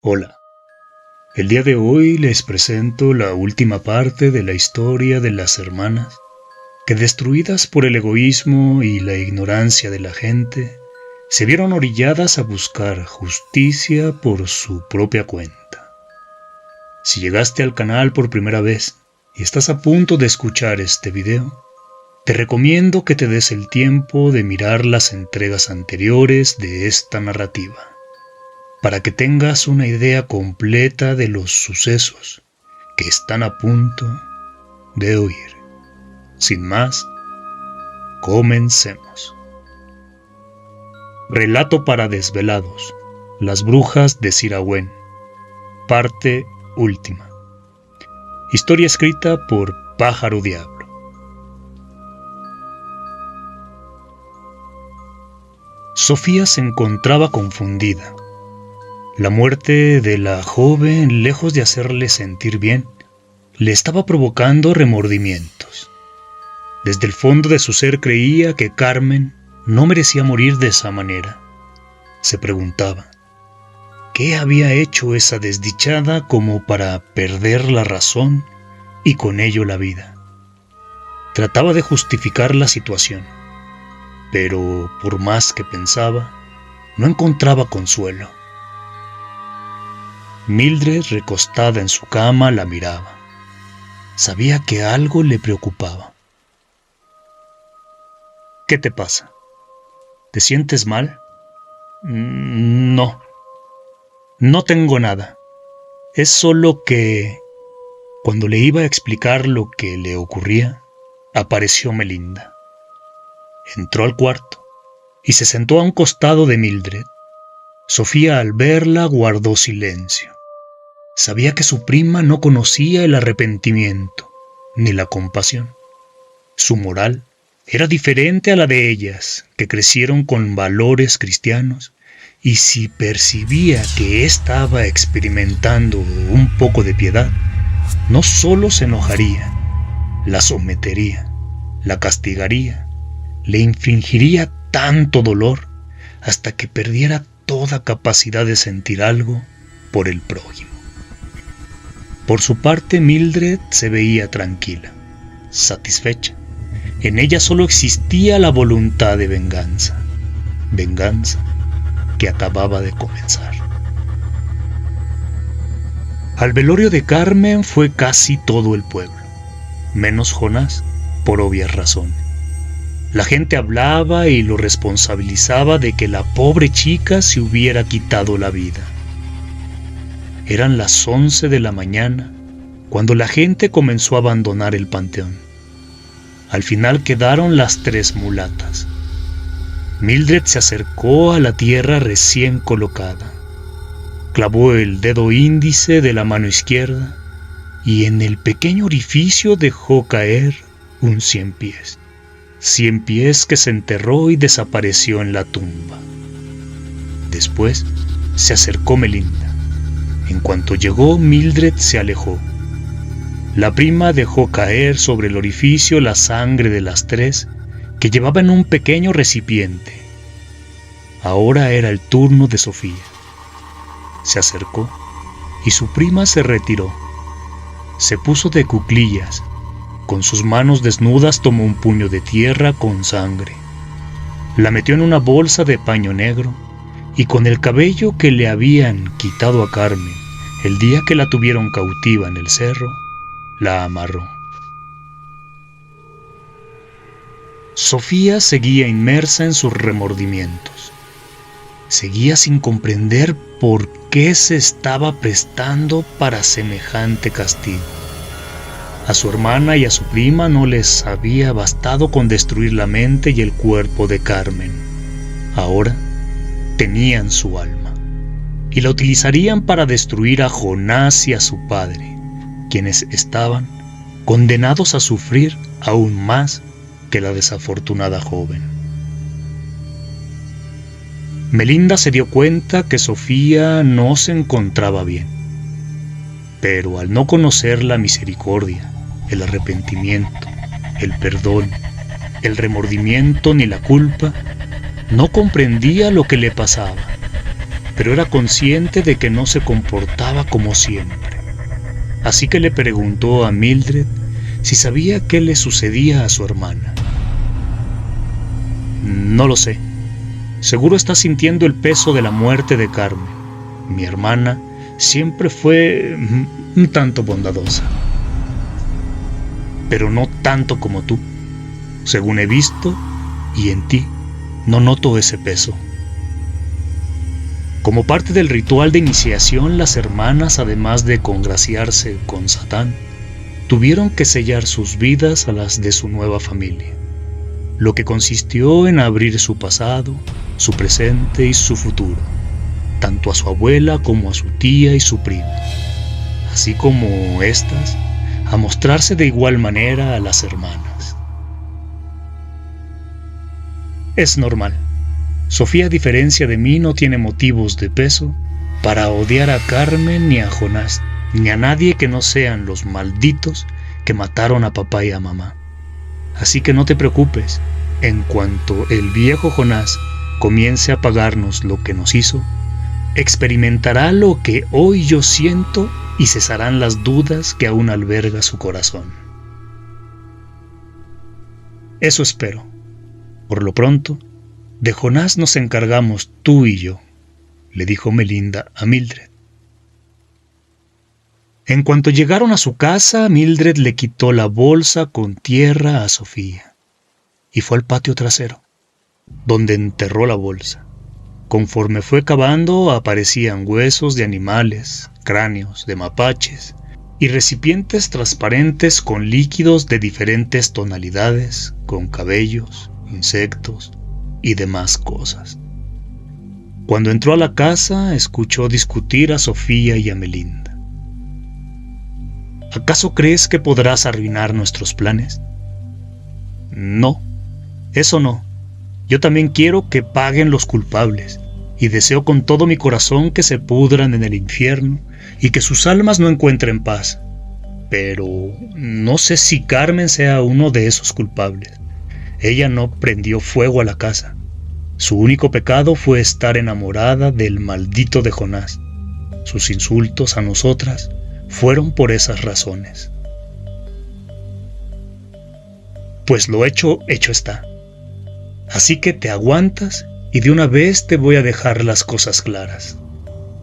Hola, el día de hoy les presento la última parte de la historia de las hermanas que, destruidas por el egoísmo y la ignorancia de la gente, se vieron orilladas a buscar justicia por su propia cuenta. Si llegaste al canal por primera vez y estás a punto de escuchar este video, te recomiendo que te des el tiempo de mirar las entregas anteriores de esta narrativa, para que tengas una idea completa de los sucesos que están a punto de oír. Sin más, comencemos. Relato para desvelados: Las brujas de Sirahuén, parte última. Historia escrita por Pájaro Diablo. Sofía se encontraba confundida. La muerte de la joven, lejos de hacerle sentir bien, le estaba provocando remordimientos. Desde el fondo de su ser creía que Carmen no merecía morir de esa manera. Se preguntaba, ¿qué había hecho esa desdichada como para perder la razón y con ello la vida? Trataba de justificar la situación, pero por más que pensaba, no encontraba consuelo. Mildred, recostada en su cama, la miraba. Sabía que algo le preocupaba. ¿Qué te pasa? ¿Te sientes mal? No tengo nada. Es solo que, cuando le iba a explicar lo que le ocurría, apareció Melinda. Entró al cuarto y se sentó a un costado de Mildred. Sofía, al verla, guardó silencio. Sabía que su prima no conocía el arrepentimiento ni la compasión. Su moral era diferente a la de ellas, que crecieron con valores cristianos, y si percibía que estaba experimentando un poco de piedad, no solo se enojaría, la sometería, la castigaría, le infligiría tanto dolor hasta que perdiera toda capacidad de sentir algo por el prójimo. Por su parte, Mildred se veía tranquila, satisfecha. En ella solo existía la voluntad de venganza que acababa de comenzar. Al velorio de Carmen fue casi todo el pueblo, menos Jonás, por obvias razones. La gente hablaba y lo responsabilizaba de que la pobre chica se hubiera quitado la vida. Eran las 11 de la mañana cuando la gente comenzó a abandonar el panteón. Al final quedaron las 3 mulatas. Mildred se acercó a la tierra recién colocada. Clavó el dedo índice de la mano izquierda y en el pequeño orificio dejó caer un 100 pies. 100 pies que se enterró y desapareció en la tumba. Después se acercó Melinda. En cuanto llegó, Mildred se alejó. La prima dejó caer sobre el orificio la sangre de las 3 que llevaba en un pequeño recipiente. Ahora era el turno de Sofía. Se acercó y su prima se retiró. Se puso de cuclillas. Con sus manos desnudas tomó un puño de tierra con sangre. La metió en una bolsa de paño negro y con el cabello que le habían quitado a Carmen el día que la tuvieron cautiva en el cerro, la amarró. Sofía seguía inmersa en sus remordimientos. Seguía sin comprender por qué se estaba prestando para semejante castigo. A su hermana y a su prima no les había bastado con destruir la mente y el cuerpo de Carmen. Ahora tenían su alma y la utilizarían para destruir a Jonás y a su padre, quienes estaban condenados a sufrir aún más que la desafortunada joven. Melinda se dio cuenta que Sofía no se encontraba bien, pero al no conocer la misericordia, el arrepentimiento, el perdón, el remordimiento ni la culpa, no comprendía lo que le pasaba. pero era consciente de que no se comportaba como siempre. Así que le preguntó a Mildred si sabía qué le sucedía a su hermana. No lo sé. Seguro está sintiendo el peso de la muerte de Carmen. Mi hermana siempre fue un tanto bondadosa, pero no tanto como tú. Según he visto, y en ti, no noto ese peso. Como parte del ritual de iniciación, las hermanas, además de congraciarse con Satán, tuvieron que sellar sus vidas a las de su nueva familia, lo que consistió en abrir su pasado, su presente y su futuro, tanto a su abuela como a su tía y su prima, así como éstas a mostrarse de igual manera a las hermanas. Es normal. Sofía, a diferencia de mí, no tiene motivos de peso para odiar a Carmen ni a Jonás, ni a nadie que no sean los malditos que mataron a papá y a mamá. Así que no te preocupes, en cuanto el viejo Jonás comience a pagarnos lo que nos hizo, experimentará lo que hoy yo siento y cesarán las dudas que aún alberga su corazón. Eso espero. Por lo pronto, de Jonás nos encargamos tú y yo, le dijo Melinda a Mildred. En cuanto llegaron a su casa, Mildred le quitó la bolsa con tierra a Sofía y fue al patio trasero, donde enterró la bolsa. Conforme fue cavando, aparecían huesos de animales, cráneos de mapaches y recipientes transparentes con líquidos de diferentes tonalidades, con cabellos, insectos y demás cosas. Cuando entró a la casa, escuchó discutir a Sofía y a Melinda. ¿Acaso crees que podrás arruinar nuestros planes? No, eso no. Yo también quiero que paguen los culpables, y deseo con todo mi corazón que se pudran en el infierno y que sus almas no encuentren paz. Pero no sé si Carmen sea uno de esos culpables. Ella no prendió fuego a la casa. Su único pecado fue estar enamorada del maldito de Jonás. Sus insultos a nosotras fueron por esas razones. Pues lo hecho, hecho está. Así que te aguantas y de una vez te voy a dejar las cosas claras.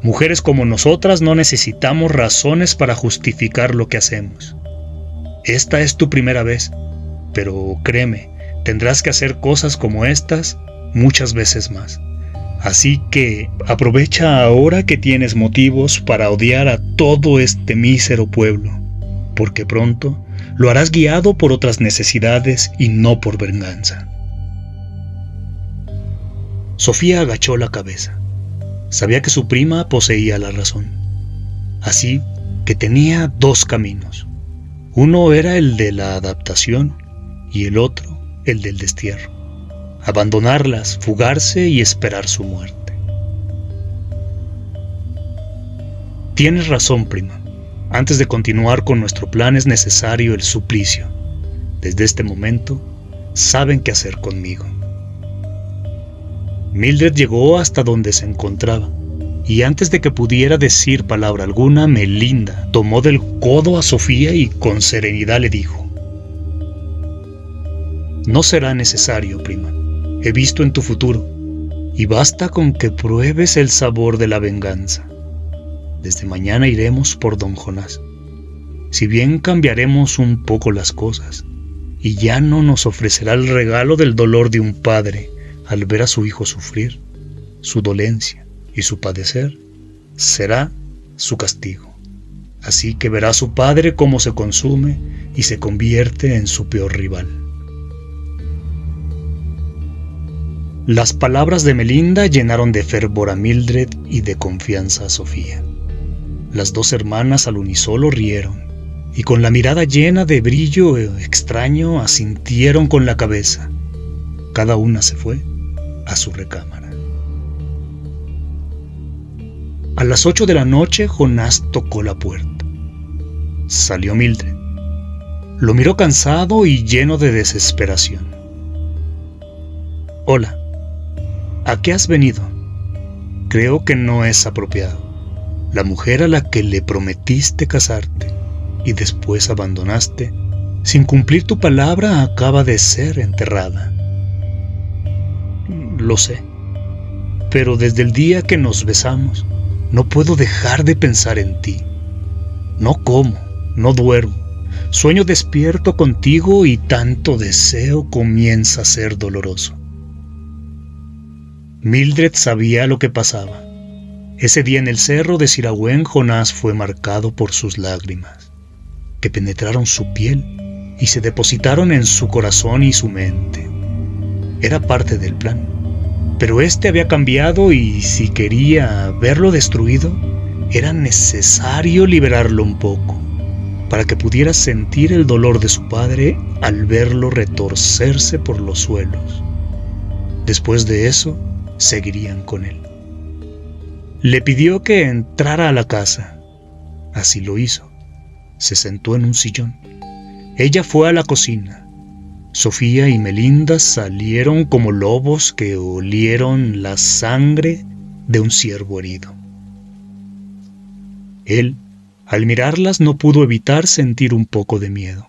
Mujeres como nosotras no necesitamos razones para justificar lo que hacemos. Esta es tu primera vez, pero créeme, tendrás que hacer cosas como estas muchas veces más. Así que aprovecha ahora que tienes motivos para odiar a todo este mísero pueblo, porque pronto lo harás guiado por otras necesidades y no por venganza. Sofía agachó la cabeza. Sabía que su prima poseía la razón. Así que tenía dos caminos. Uno era el de la adaptación y el otro el del destierro. Abandonarlas, fugarse y esperar su muerte. Tienes razón, prima. Antes de continuar con nuestro plan es necesario el suplicio. Desde este momento, saben qué hacer conmigo. Mildred llegó hasta donde se encontraba, y antes de que pudiera decir palabra alguna, Melinda tomó del codo a Sofía y con serenidad le dijo: No será necesario, prima. He visto en tu futuro, y basta con que pruebes el sabor de la venganza. Desde mañana iremos por don Jonás. Si bien cambiaremos un poco las cosas, y ya no nos ofrecerá el regalo del dolor de un padre al ver a su hijo sufrir, su dolencia y su padecer, será su castigo. Así que verá a su padre cómo se consume y se convierte en su peor rival. Las palabras de Melinda llenaron de fervor a Mildred y de confianza a Sofía. Las dos hermanas al unísono rieron y con la mirada llena de brillo extraño asintieron con la cabeza. Cada una se fue a su recámara. A las 8 de la noche, Jonás tocó la puerta. Salió Mildred. Lo miró cansado y lleno de desesperación. Hola, ¿a qué has venido? creo que no es apropiado. La mujer a la que le prometiste casarte y después abandonaste, sin cumplir tu palabra, acaba de ser enterrada. Lo sé, pero desde el día que nos besamos, no puedo dejar de pensar en ti. No como, no duermo, sueño despierto contigo y tanto deseo comienza a ser doloroso. Mildred sabía lo que pasaba. Ese día en el cerro de Sirahuen, Jonás fue marcado por sus lágrimas, que penetraron su piel y se depositaron en su corazón y su mente. Era parte del plan, pero este había cambiado y si quería verlo destruido, era necesario liberarlo un poco, para que pudiera sentir el dolor de su padre al verlo retorcerse por los suelos. Después de eso, seguirían con él. Le pidió que entrara a la casa. Así lo hizo. Se sentó en un sillón. Ella fue a la cocina. Sofía y Melinda salieron como lobos que olieron la sangre de un ciervo herido. Él, al mirarlas, no pudo evitar sentir un poco de miedo.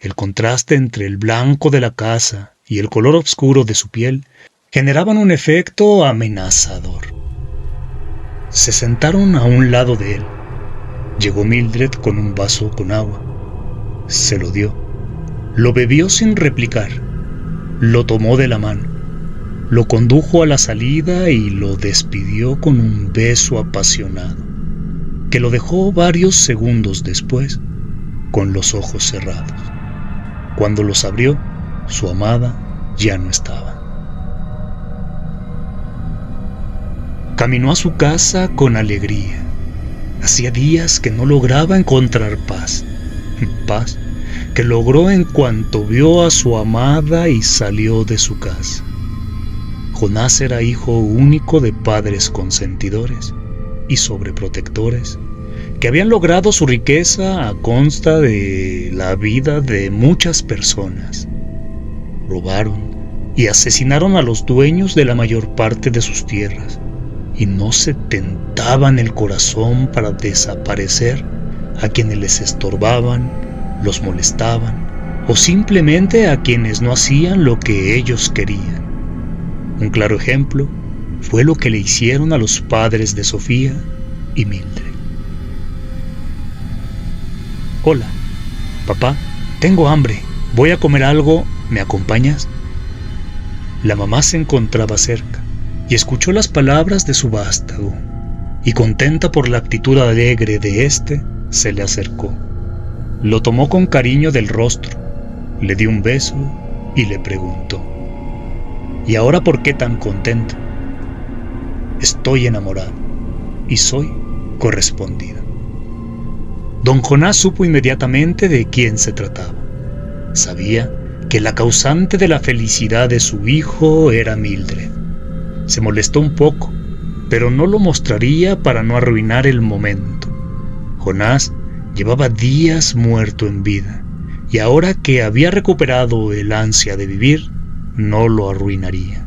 El contraste entre el blanco de la casa y el color oscuro de su piel generaban un efecto amenazador. Se sentaron a un lado de él. Llegó Mildred con un vaso con agua. Se lo dio. Lo bebió sin replicar. Lo tomó de la mano. Lo condujo a la salida y lo despidió con un beso apasionado, que lo dejó varios segundos después con los ojos cerrados. Cuando los abrió, su amada ya no estaba. Caminó a su casa con alegría. Hacía días que no lograba encontrar paz. Paz que logró en cuanto vio a su amada y salió de su casa. Jonás era hijo único de padres consentidores y sobreprotectores que habían logrado su riqueza a consta de la vida de muchas personas. Robaron y asesinaron a los dueños de la mayor parte de sus tierras y no se tentaban el corazón para desaparecer a quienes les estorbaban, los molestaban o simplemente a quienes no hacían lo que ellos querían. Un claro ejemplo fue lo que le hicieron a los padres de Sofía y Mildred. Hola, papá, tengo hambre, voy a comer algo, ¿me acompañas? La mamá se encontraba cerca y escuchó las palabras de su vástago, y contenta por la actitud alegre de éste, se le acercó. Lo tomó con cariño del rostro, le dio un beso y le preguntó: ¿y ahora por qué tan contento? Estoy enamorado y soy correspondido. Don Jonás supo inmediatamente de quién se trataba. Sabía que la causante de la felicidad de su hijo era Mildred. Se molestó un poco, pero no lo mostraría para no arruinar el momento. Jonás llevaba días muerto en vida, y ahora que había recuperado el ansia de vivir, no lo arruinaría.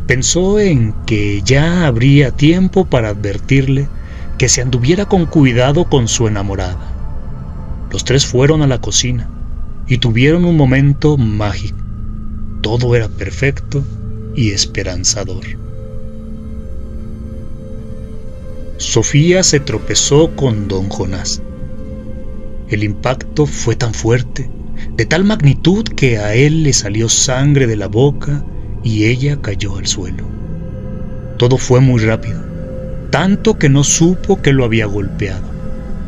Pensó en que ya habría tiempo para advertirle que se anduviera con cuidado con su enamorada. Los tres fueron a la cocina y tuvieron un momento mágico. Todo era perfecto y esperanzador. Sofía se tropezó con don Jonás. El impacto fue tan fuerte, de tal magnitud que a él le salió sangre de la boca y ella cayó al suelo. Todo fue muy rápido, tanto que no supo que lo había golpeado,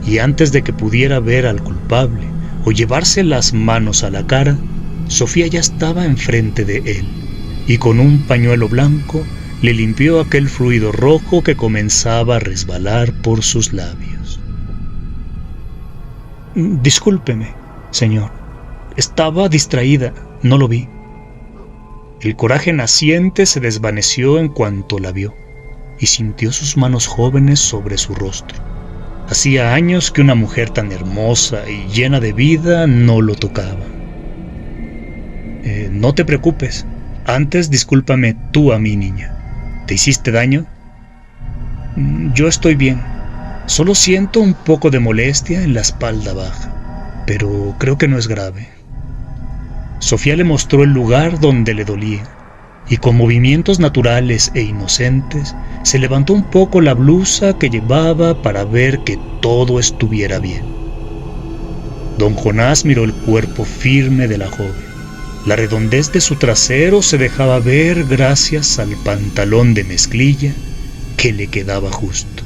y antes de que pudiera ver al culpable o llevarse las manos a la cara, Sofía ya estaba enfrente de él, y con un pañuelo blanco le limpió aquel fluido rojo que comenzaba a resbalar por sus labios. Discúlpeme, señor. Estaba distraída, no lo vi. El coraje naciente se desvaneció en cuanto la vio, y sintió sus manos jóvenes sobre su rostro. Hacía años que una mujer tan hermosa y llena de vida no lo tocaba. No te preocupes. Antes discúlpame tú a mí, niña. ¿Te hiciste daño? Yo estoy bien. Solo siento un poco de molestia en la espalda baja, pero creo que no es grave. Sofía le mostró el lugar donde le dolía, y con movimientos naturales e inocentes se levantó un poco la blusa que llevaba para ver que todo estuviera bien. Don Jonás miró el cuerpo firme de la joven. La redondez de su trasero se dejaba ver gracias al pantalón de mezclilla que le quedaba justo.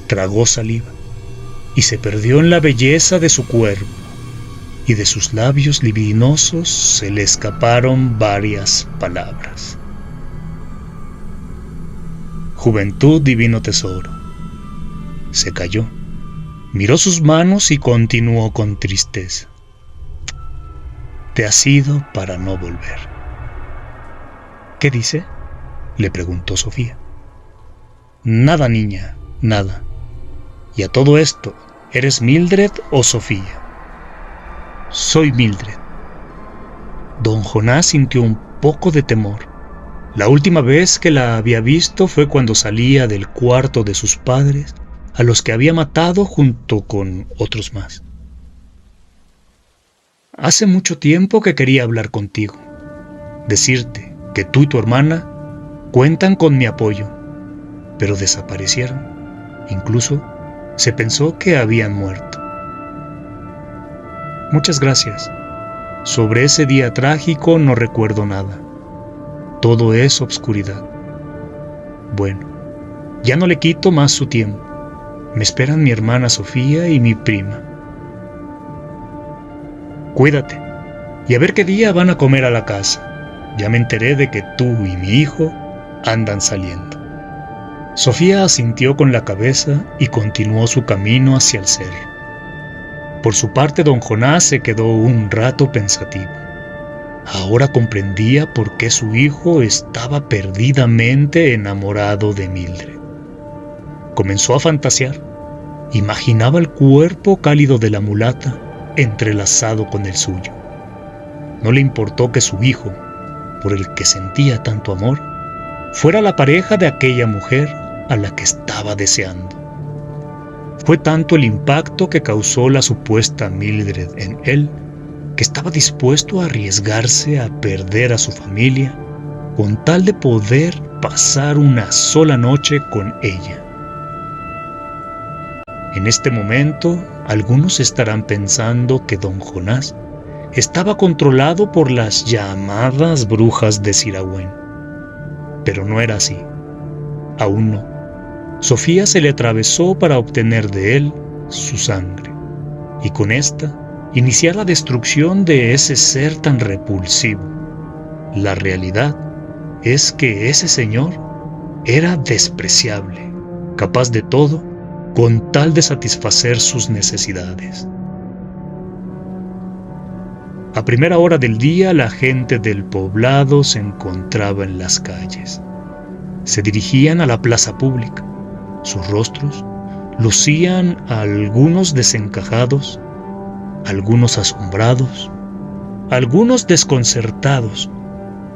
Tragó saliva y se perdió en la belleza de su cuerpo, y de sus labios libidinosos se le escaparon varias palabras. Juventud, divino tesoro. Se calló, miró sus manos y continuó con tristeza. Te has ido para no volver. ¿Qué dice?, le preguntó Sofía. Nada, niña, nada. Y a todo esto, ¿eres Mildred o Sofía? Soy Mildred. Don Jonás sintió un poco de temor. La última vez que la había visto fue cuando salía del cuarto de sus padres, a los que había matado junto con otros más. Hace mucho tiempo que quería hablar contigo, decirte que tú y tu hermana cuentan con mi apoyo, pero desaparecieron. Incluso se pensó que habían muerto. Muchas gracias. Sobre ese día trágico no recuerdo nada. Todo es obscuridad. Bueno, ya no le quito más su tiempo. Me esperan mi hermana Sofía y mi prima. Cuídate, y a ver qué día van a comer a la casa. Ya me enteré de que tú y mi hijo andan saliendo. Sofía asintió con la cabeza y continuó su camino hacia el cerro. Por su parte, don Jonás se quedó un rato pensativo. Ahora comprendía por qué su hijo estaba perdidamente enamorado de Mildred. Comenzó a fantasear. Imaginaba el cuerpo cálido de la mulata entrelazado con el suyo. No le importó que su hijo, por el que sentía tanto amor, fuera la pareja de aquella mujer a la que estaba deseando. Fue tanto el impacto que causó la supuesta Mildred en él, que estaba dispuesto a arriesgarse a perder a su familia con tal de poder pasar una sola noche con ella. En este momento, algunos estarán pensando que don Jonás estaba controlado por las llamadas brujas de Sirahuén. Pero no era así. Aún no. Sofía se le atravesó para obtener de él su sangre, y con esta iniciar la destrucción de ese ser tan repulsivo. La realidad es que ese señor era despreciable, capaz de todo con tal de satisfacer sus necesidades. A primera hora del día, la gente del poblado se encontraba en las calles. Se dirigían a la plaza pública. Sus rostros lucían a algunos desencajados, algunos asombrados, algunos desconcertados.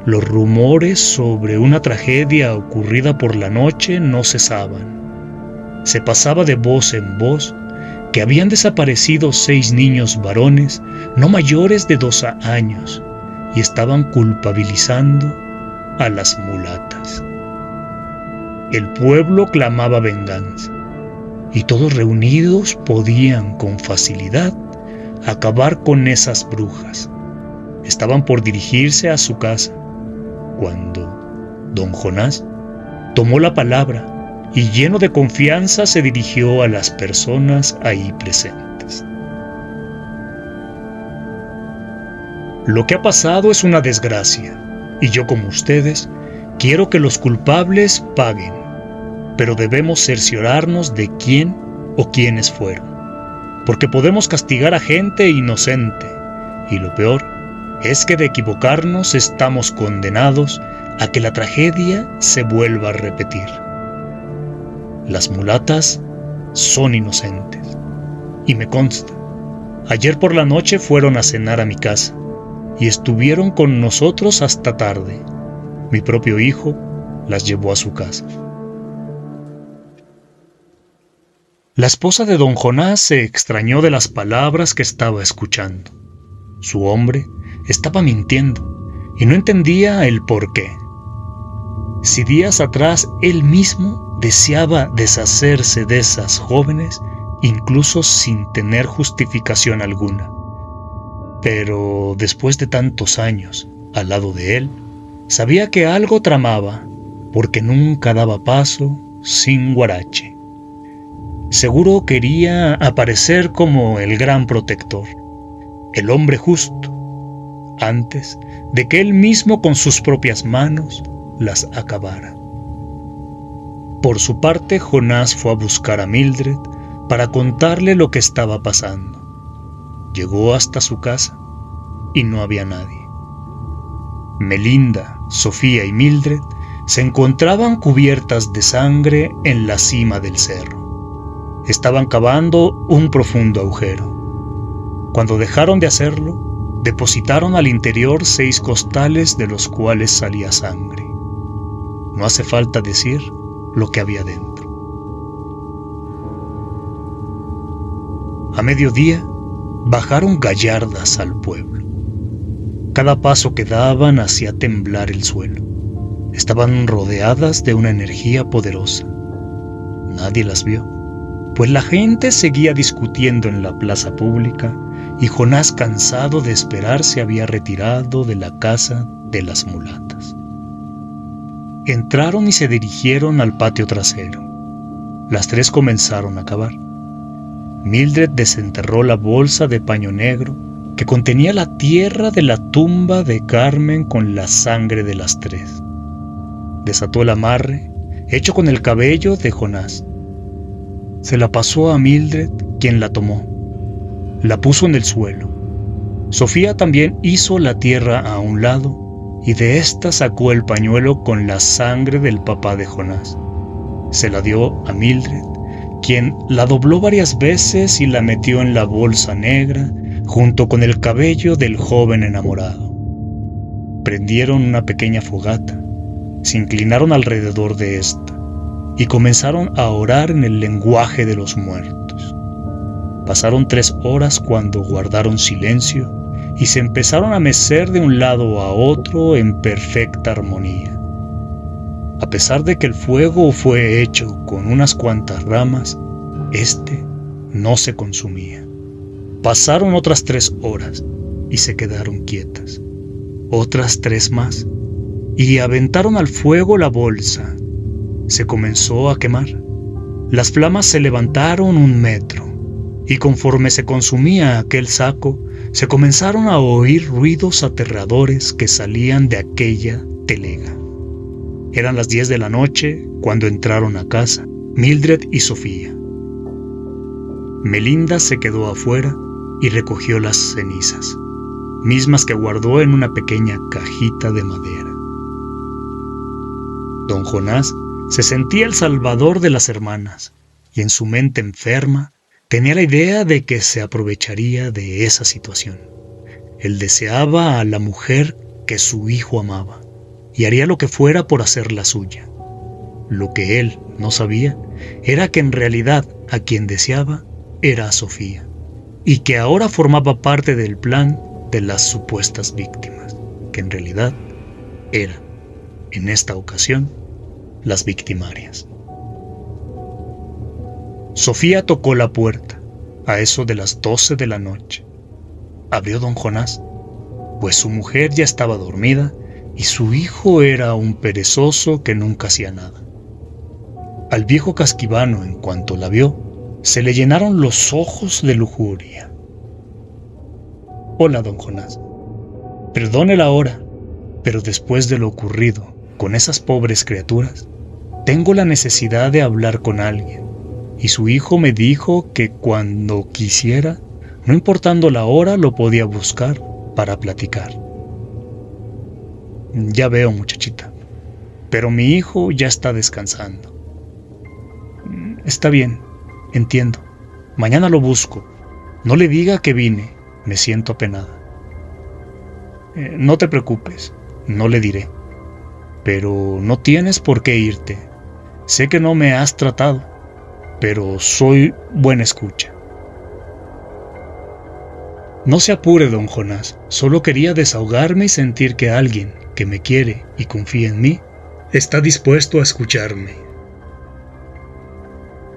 Los rumores sobre una tragedia ocurrida por la noche no cesaban. Se pasaba de voz en voz que habían desaparecido 6 niños varones no mayores de 2 años y estaban culpabilizando a las mulatas. El pueblo clamaba venganza y todos reunidos podían con facilidad acabar con esas brujas. Estaban por dirigirse a su casa cuando don Jonás tomó la palabra y lleno de confianza se dirigió a las personas ahí presentes. Lo que ha pasado es una desgracia, y yo, como ustedes, quiero que los culpables paguen, pero debemos cerciorarnos de quién o quiénes fueron, porque podemos castigar a gente inocente, y lo peor es que de equivocarnos estamos condenados a que la tragedia se vuelva a repetir. Las mulatas son inocentes, y me consta. Ayer por la noche fueron a cenar a mi casa, y estuvieron con nosotros hasta tarde. Mi propio hijo las llevó a su casa. La esposa de don Jonás se extrañó de las palabras que estaba escuchando. Su hombre estaba mintiendo y no entendía el por qué. Si días atrás él mismo deseaba deshacerse de esas jóvenes, incluso sin tener justificación alguna. Pero después de tantos años al lado de él, sabía que algo tramaba, porque nunca daba paso sin guarache. Seguro quería aparecer como el gran protector, el hombre justo, antes de que él mismo con sus propias manos las acabara. Por su parte, Jonás fue a buscar a Mildred para contarle lo que estaba pasando. Llegó hasta su casa y no había nadie. Melinda, Sofía y Mildred se encontraban cubiertas de sangre en la cima del cerro. Estaban cavando un profundo agujero. Cuando dejaron de hacerlo, depositaron al interior 6 costales de los cuales salía sangre. No hace falta decir lo que había dentro. A mediodía, bajaron gallardas al pueblo. Cada paso que daban hacía temblar el suelo. Estaban rodeadas de una energía poderosa. Nadie las vio, pues la gente seguía discutiendo en la plaza pública y Jonás, cansado de esperar, se había retirado de la casa de las mulatas. Entraron y se dirigieron al patio trasero. Las 3 comenzaron a cavar. Mildred desenterró la bolsa de paño negro que contenía la tierra de la tumba de Carmen con la sangre de las 3. Desató el amarre, hecho con el cabello de Jonás. Se la pasó a Mildred, quien la tomó. La puso en el suelo. Sofía también hizo la tierra a un lado y de ésta sacó el pañuelo con la sangre del papá de Jonás. Se la dio a Mildred, quien la dobló varias veces y la metió en la bolsa negra junto con el cabello del joven enamorado. Prendieron una pequeña fogata, se inclinaron alrededor de esta y comenzaron a orar en el lenguaje de los muertos. Pasaron 3 horas cuando guardaron silencio y se empezaron a mecer de un lado a otro en perfecta armonía. A pesar de que el fuego fue hecho con unas cuantas ramas, este no se consumía. Pasaron otras 3 horas y se quedaron quietas. Otras 3 más y aventaron al fuego la bolsa. Se comenzó a quemar. Las flamas se levantaron 1 metro y conforme se consumía aquel saco, se comenzaron a oír ruidos aterradores que salían de aquella telega. Eran las 10 de la noche cuando entraron a casa Mildred y Sofía. Melinda se quedó afuera y recogió las cenizas, mismas que guardó en una pequeña cajita de madera. Don Jonás se sentía el salvador de las hermanas y en su mente enferma tenía la idea de que se aprovecharía de esa situación. Él deseaba a la mujer que su hijo amaba y haría lo que fuera por hacerla suya. Lo que él no sabía era que en realidad a quien deseaba era a Sofía y que ahora formaba parte del plan de las supuestas víctimas, que en realidad eran, en esta ocasión, las victimarias. Sofía tocó la puerta a eso de las 12 de la noche. Abrió don Jonás, pues su mujer ya estaba dormida y su hijo era un perezoso que nunca hacía nada. Al viejo casquivano, en cuanto la vio, se le llenaron los ojos de lujuria. Hola, don Jonás. Perdone la hora, pero después de lo ocurrido con esas pobres criaturas, tengo la necesidad de hablar con alguien. Y su hijo me dijo que cuando quisiera, no importando la hora, lo podía buscar para platicar. Ya veo, muchachita, pero mi hijo ya está descansando. Está bien, entiendo. Mañana lo busco. No le diga que vine, me siento apenada. No te preocupes, no le diré. Pero no tienes por qué irte. Sé que no me has tratado. pero soy buena escucha. No se apure, don Jonás, solo quería desahogarme y sentir que alguien que me quiere y confía en mí está dispuesto a escucharme.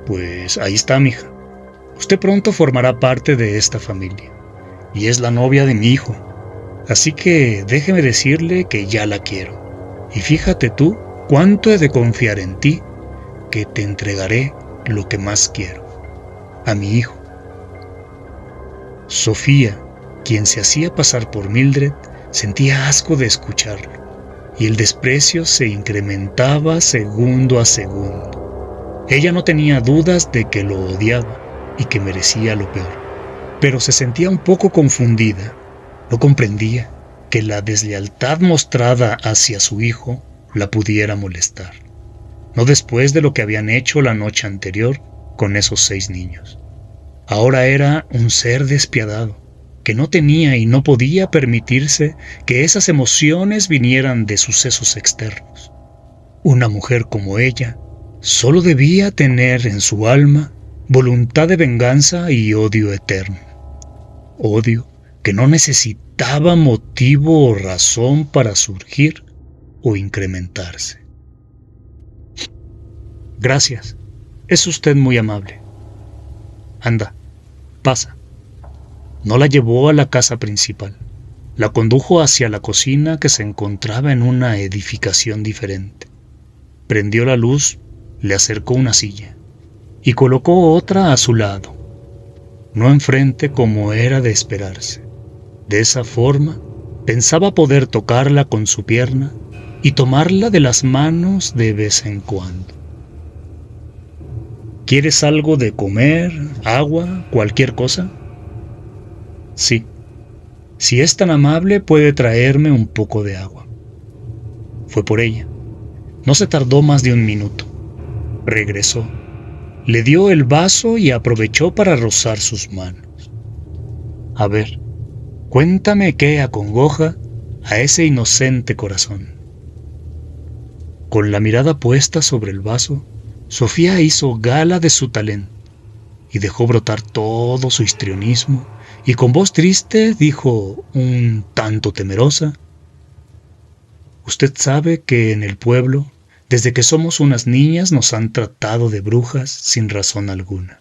Pues ahí está, mija. Usted pronto formará parte de esta familia, y es la novia de mi hijo, así que déjeme decirle que ya la quiero. Y fíjate tú cuánto he de confiar en ti, que te entregaré lo que más quiero, a mi hijo. Sofía, quien se hacía pasar por Mildred, sentía asco de escucharlo, y el desprecio se incrementaba segundo a segundo. Ella no tenía dudas de que lo odiaba y que merecía lo peor, pero se sentía un poco confundida. No comprendía que la deslealtad mostrada hacia su hijo la pudiera molestar, no después de lo que habían hecho la noche anterior con esos 6 niños. Ahora era un ser despiadado, que no tenía y no podía permitirse que esas emociones vinieran de sucesos externos. Una mujer como ella solo debía tener en su alma voluntad de venganza y odio eterno. Odio que no necesitaba motivo o razón para surgir o incrementarse. Gracias, es usted muy amable. Anda, pasa. No la llevó a la casa principal. La condujo hacia la cocina que se encontraba en una edificación diferente. Prendió la luz, le acercó una silla y colocó otra a su lado, no enfrente como era de esperarse. De esa forma, pensaba poder tocarla con su pierna y tomarla de las manos de vez en cuando. ¿Quieres algo de comer, agua, cualquier cosa? Sí. Si es tan amable, puede traerme un poco de agua. Fue por ella. No se tardó más de 1 minuto. Regresó. Le dio el vaso y aprovechó para rozar sus manos. A ver, cuéntame qué acongoja a ese inocente corazón. Con la mirada puesta sobre el vaso, Sofía hizo gala de su talento y dejó brotar todo su histrionismo y con voz triste dijo, un tanto temerosa: «Usted sabe que en el pueblo, desde que somos unas niñas, nos han tratado de brujas sin razón alguna.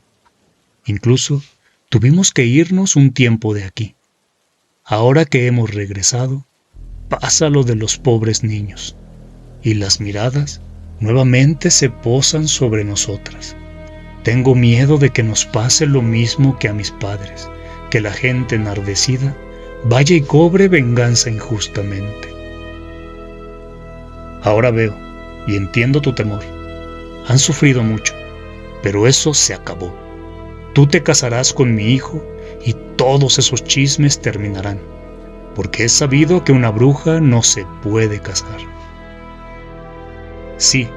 Incluso tuvimos que irnos un tiempo de aquí. Ahora que hemos regresado, pasa lo de los pobres niños, y las miradas nuevamente se posan sobre nosotras. Tengo miedo de que nos pase lo mismo que a mis padres, que la gente enardecida vaya y cobre venganza injustamente. Ahora veo y entiendo tu temor. Han sufrido mucho, pero eso se acabó. Tú te casarás con mi hijo y todos esos chismes terminarán, porque es sabido que una bruja no se puede casar». Sí,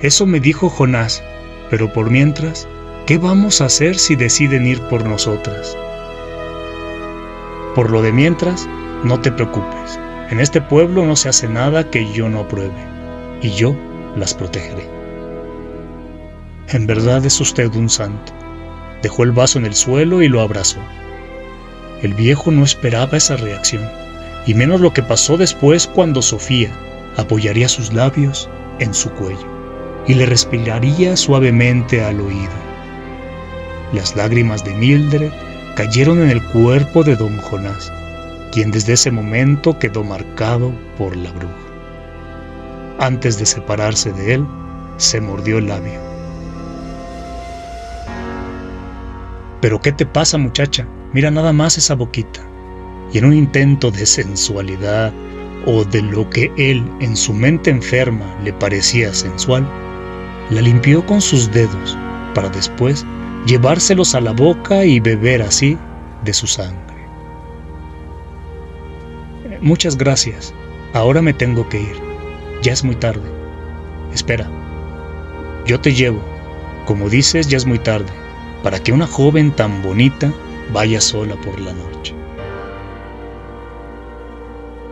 eso me dijo Jonás, pero por mientras, ¿qué vamos a hacer si deciden ir por nosotras? Por lo de mientras, no te preocupes. En este pueblo no se hace nada que yo no apruebe, y yo las protegeré. En verdad es usted un santo. Dejó el vaso en el suelo y lo abrazó. El viejo no esperaba esa reacción, y menos lo que pasó después cuando Sofía apoyaría sus labios en su cuello y le respiraría suavemente al oído. Las lágrimas de Mildred cayeron en el cuerpo de don Jonás, quien desde ese momento quedó marcado por la bruja. Antes de separarse de él, se mordió el labio. «¿Pero qué te pasa, muchacha? Mira nada más esa boquita». Y en un intento de sensualidad, o de lo que él en su mente enferma le parecía sensual, la limpió con sus dedos para después llevárselos a la boca y beber así de su sangre. «Muchas gracias. Ahora me tengo que ir. Ya es muy tarde. Espera. Yo te llevo. Como dices, ya es muy tarde, para que una joven tan bonita vaya sola por la noche».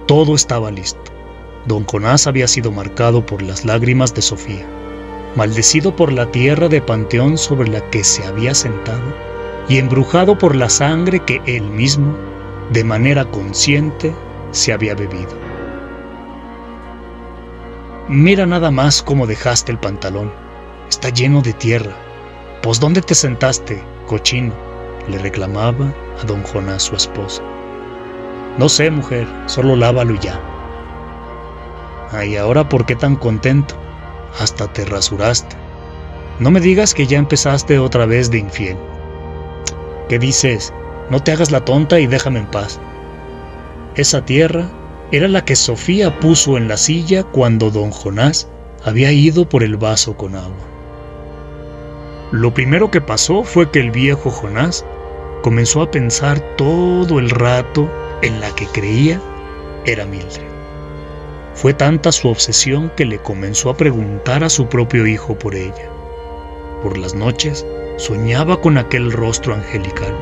Todo estaba listo. Don Jonás había sido marcado por las lágrimas de Sofía. maldecido por la tierra de panteón sobre la que se había sentado y embrujado por la sangre que él mismo, de manera consciente, se había bebido. Mira nada más cómo dejaste el pantalón. Está lleno de tierra. Pues ¿dónde te sentaste, cochino?, le reclamaba a don Jonás su esposa. No sé, mujer, solo lávalo y ya. Ay, ahora ¿por qué tan contento? Hasta te rasuraste. No me digas que ya empezaste otra vez de infiel. ¿Qué dices? No te hagas la tonta y déjame en paz. Esa tierra era la que Sofía puso en la silla cuando don Jonás había ido por el vaso con agua. Lo primero que pasó fue que el viejo Jonás comenzó a pensar todo el rato en la que creía era Mildred. Fue tanta su obsesión que le comenzó a preguntar a su propio hijo por ella. Por las noches soñaba con aquel rostro angelical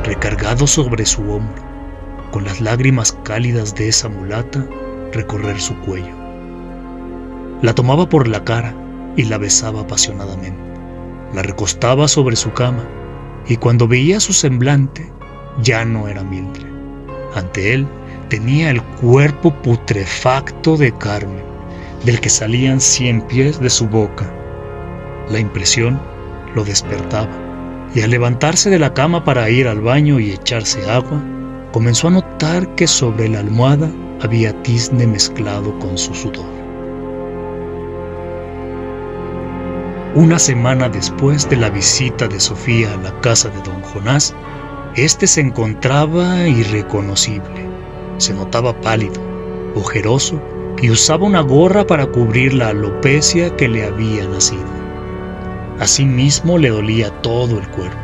recargado sobre su hombro, con las lágrimas cálidas de esa mulata recorrer su cuello. La tomaba por la cara y la besaba apasionadamente. La recostaba sobre su cama y cuando veía su semblante ya no era Mildred. Ante él tenía el cuerpo putrefacto de Carmen, del que salían 100 pies de su boca. La impresión lo despertaba y al levantarse de la cama para ir al baño y echarse agua, comenzó a notar que sobre la almohada había tizne mezclado con su sudor. Una semana después de la visita de Sofía a la casa de don Jonás, este se encontraba irreconocible. Se notaba pálido, ojeroso y usaba una gorra para cubrir la alopecia que le había nacido. Asimismo le dolía todo el cuerpo.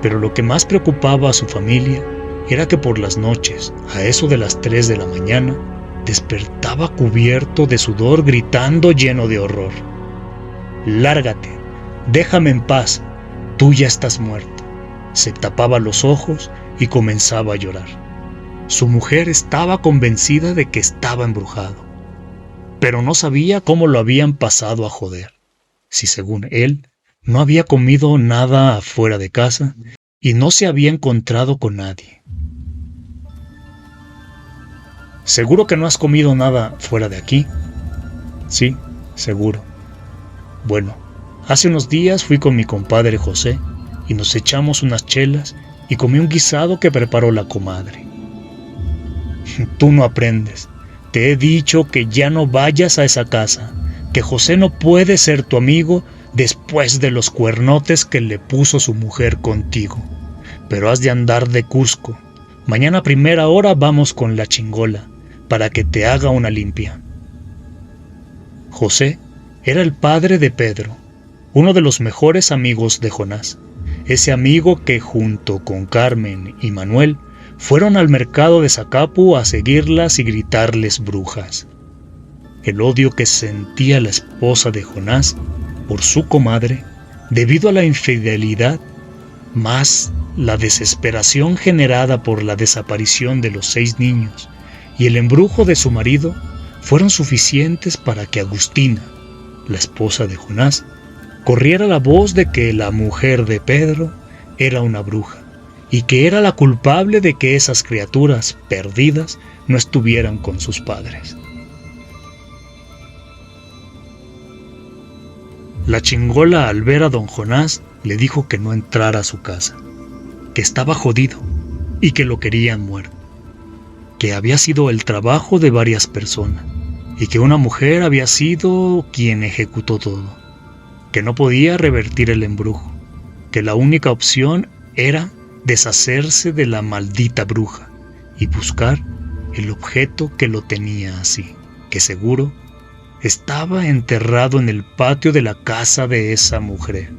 Pero lo que más preocupaba a su familia era que por las noches, a eso de las 3 de la mañana, despertaba cubierto de sudor gritando lleno de horror. «Lárgate, déjame en paz, tú ya estás muerto». Se tapaba los ojos y comenzaba a llorar. Su mujer estaba convencida de que estaba embrujado, pero no sabía cómo lo habían pasado a joder, si según él no había comido nada afuera de casa y no se había encontrado con nadie. ¿Seguro que no has comido nada fuera de aquí? Sí, seguro. Bueno, hace unos días fui con mi compadre José y nos echamos unas chelas y comí un guisado que preparó la comadre. Tú no aprendes. Te he dicho que ya no vayas a esa casa, que José no puede ser tu amigo después de los cuernotes que le puso su mujer contigo. Pero has de andar de Cusco. Mañana a primera hora vamos con la chingola para que te haga una limpia. José era el padre de Pedro, uno de los mejores amigos de Jonás, ese amigo que junto con Carmen y Manuel fueron al mercado de Zacapu a seguirlas y gritarles brujas. El odio que sentía la esposa de Jonás por su comadre, debido a la infidelidad, más la desesperación generada por la desaparición de los 6 niños y el embrujo de su marido, fueron suficientes para que Agustina, la esposa de Jonás, corriera la voz de que la mujer de Pedro era una bruja y que era la culpable de que esas criaturas perdidas no estuvieran con sus padres. La chingola, al ver a don Jonás, le dijo que no entrara a su casa, que estaba jodido y que lo querían muerto, que había sido el trabajo de varias personas y que una mujer había sido quien ejecutó todo, que no podía revertir el embrujo, que la única opción era deshacerse de la maldita bruja y buscar el objeto que lo tenía así, que seguro estaba enterrado en el patio de la casa de esa mujer,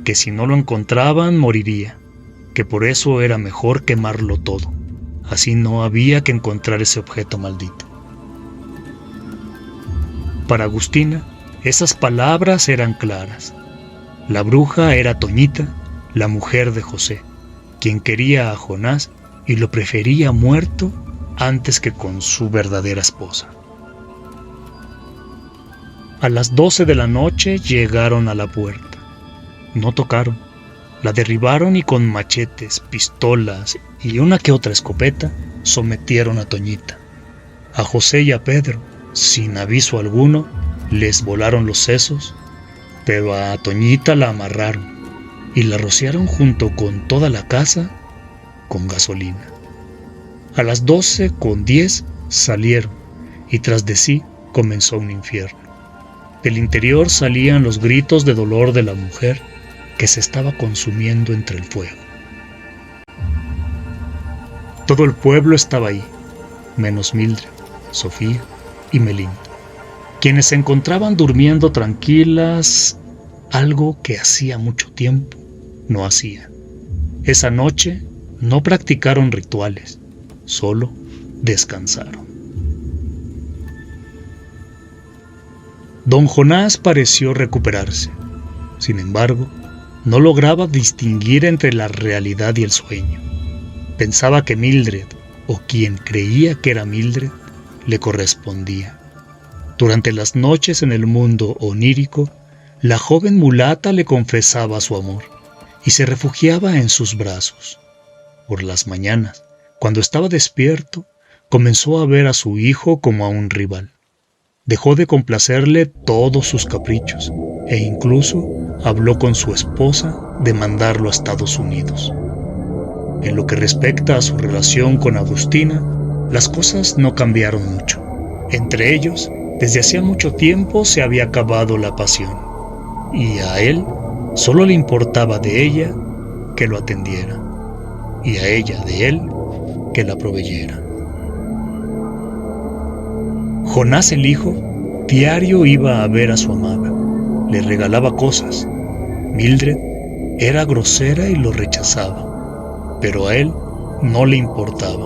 que si no lo encontraban moriría, que por eso era mejor quemarlo todo, así no había que encontrar ese objeto maldito. Para Agustina, esas palabras eran claras. La bruja era Toñita, la mujer de José, quien quería a Jonás y lo prefería muerto antes que con su verdadera esposa. A las 12 de la noche llegaron a la puerta. No tocaron. La derribaron y con machetes, pistolas y una que otra escopeta sometieron a Toñita. A José y a Pedro, sin aviso alguno, les volaron los sesos, pero a Toñita la amarraron y la rociaron junto con toda la casa con gasolina. A las 12:10 salieron y tras de sí comenzó un infierno. Del interior salían los gritos de dolor de la mujer que se estaba consumiendo entre el fuego. Todo el pueblo estaba ahí, menos Mildred, Sofía y Melinda, quienes se encontraban durmiendo tranquilas, algo que hacía mucho tiempo no hacían. Esa noche no practicaron rituales, solo descansaron. Don Jonás pareció recuperarse. Sin embargo, no lograba distinguir entre la realidad y el sueño. Pensaba que Mildred, o quien creía que era Mildred, le correspondía. Durante las noches en el mundo onírico, la joven mulata le confesaba su amor y se refugiaba en sus brazos. Por las mañanas, cuando estaba despierto, comenzó a ver a su hijo como a un rival. Dejó de complacerle todos sus caprichos e incluso habló con su esposa de mandarlo a Estados Unidos. En lo que respecta a su relación con Agustina, las cosas no cambiaron mucho. Entre ellos, desde hacía mucho tiempo se había acabado la pasión, y a él solo le importaba de ella que lo atendiera, y a ella de él que la proveyera. Jonás el hijo diario iba a ver a su amada, le regalaba cosas. Mildred era grosera y lo rechazaba, pero a él no le importaba.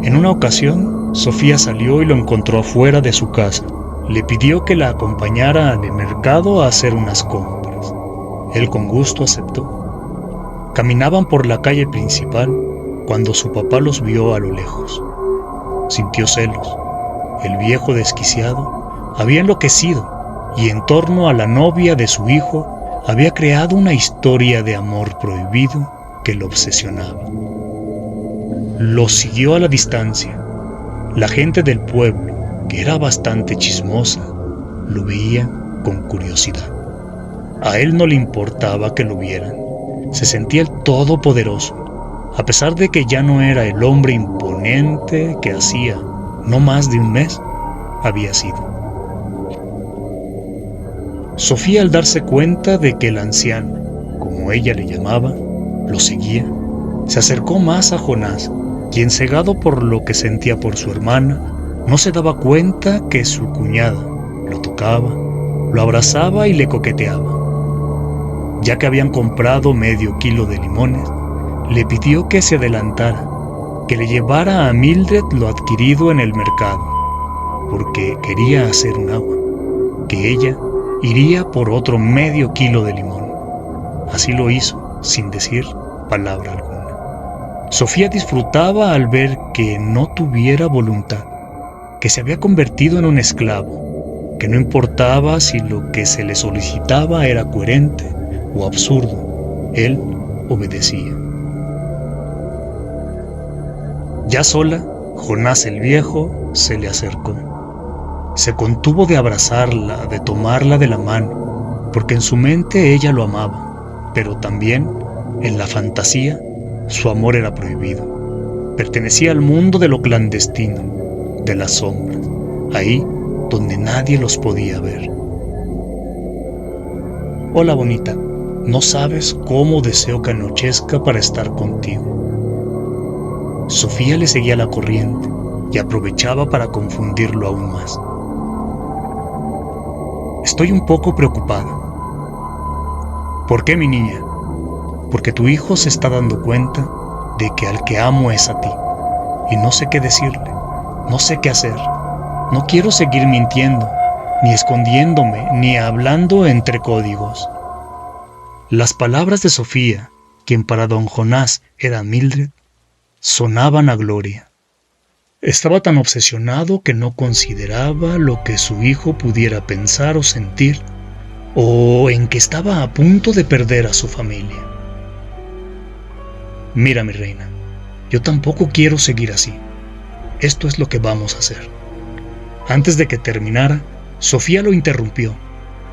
En una ocasión, Sofía salió y lo encontró afuera de su casa. Le pidió que la acompañara al mercado a hacer unas compras. Él con gusto aceptó. Caminaban por la calle principal cuando su papá los vio a lo lejos. Sintió celos. El viejo desquiciado había enloquecido y en torno a la novia de su hijo había creado una historia de amor prohibido que lo obsesionaba. Lo siguió a la distancia. La gente del pueblo, que era bastante chismosa, lo veía con curiosidad. A él no le importaba que lo vieran. Se sentía el todopoderoso, a pesar de que ya no era el hombre imponente que hacía no más de un mes había sido. Sofía, al darse cuenta de que el anciano, como ella le llamaba, lo seguía, se acercó más a Jonás, quien, cegado por lo que sentía por su hermana, no se daba cuenta que su cuñada lo tocaba, lo abrazaba y le coqueteaba. Ya que habían comprado medio kilo de limones, le pidió que se adelantara, que le llevara a Mildred lo adquirido en el mercado, porque quería hacer un agua, que ella iría por otro medio kilo de limón. Así lo hizo, sin decir palabra alguna. Sofía disfrutaba al ver que no tuviera voluntad, que se había convertido en un esclavo, que no importaba si lo que se le solicitaba era coherente o absurdo, él obedecía. Ya sola, Jonás el viejo se le acercó. Se contuvo de abrazarla, de tomarla de la mano, porque en su mente ella lo amaba, pero también, en la fantasía, su amor era prohibido. Pertenecía al mundo de lo clandestino, de las sombras, ahí donde nadie los podía ver. Hola, bonita, no sabes cómo deseo que anochezca para estar contigo. Sofía le seguía la corriente y aprovechaba para confundirlo aún más. Estoy un poco preocupada. ¿Por qué, mi niña? Porque tu hijo se está dando cuenta de que al que amo es a ti, y no sé qué decirle, no sé qué hacer. No quiero seguir mintiendo, ni escondiéndome, ni hablando entre códigos. Las palabras de Sofía, quien para don Jonás era Mildred, sonaban a gloria. Estaba tan obsesionado que no consideraba lo que su hijo pudiera pensar o sentir, o en que estaba a punto de perder a su familia. Mira, mi reina, yo tampoco quiero seguir así. Esto es lo que vamos a hacer. Antes de que terminara, Sofía lo interrumpió,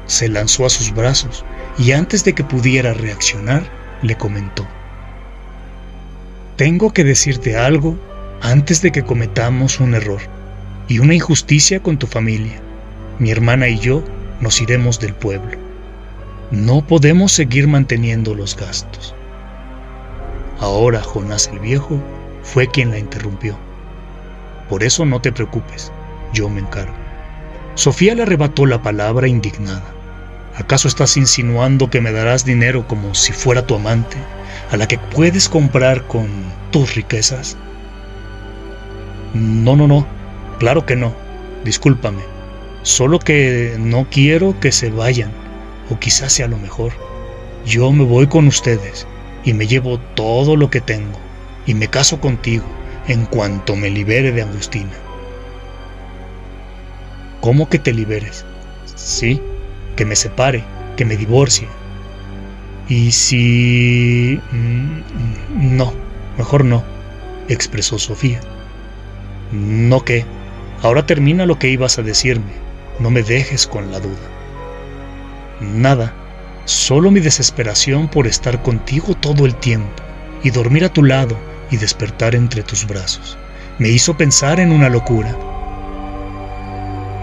se lanzó a sus brazos y antes de que pudiera reaccionar, le comentó: tengo que decirte algo antes de que cometamos un error y una injusticia con tu familia. Mi hermana y yo nos iremos del pueblo. No podemos seguir manteniendo los gastos. Ahora Jonás el viejo fue quien la interrumpió. Por eso no te preocupes, yo me encargo. Sofía le arrebató la palabra indignada. ¿Acaso estás insinuando que me darás dinero como si fuera tu amante, a la que puedes comprar con tus riquezas? No, claro que no, discúlpame. Solo que no quiero que se vayan, o quizás sea lo mejor. Yo me voy con ustedes y me llevo todo lo que tengo y me caso contigo en cuanto me libere de Agustina. ¿Cómo que te liberes? Sí, que me separe, que me divorcie. ¿Y si...? No, mejor no, expresó Sofía. ¿No qué? Ahora termina lo que ibas a decirme. No me dejes con la duda. Nada, solo mi desesperación por estar contigo todo el tiempo y dormir a tu lado y despertar entre tus brazos me hizo pensar en una locura.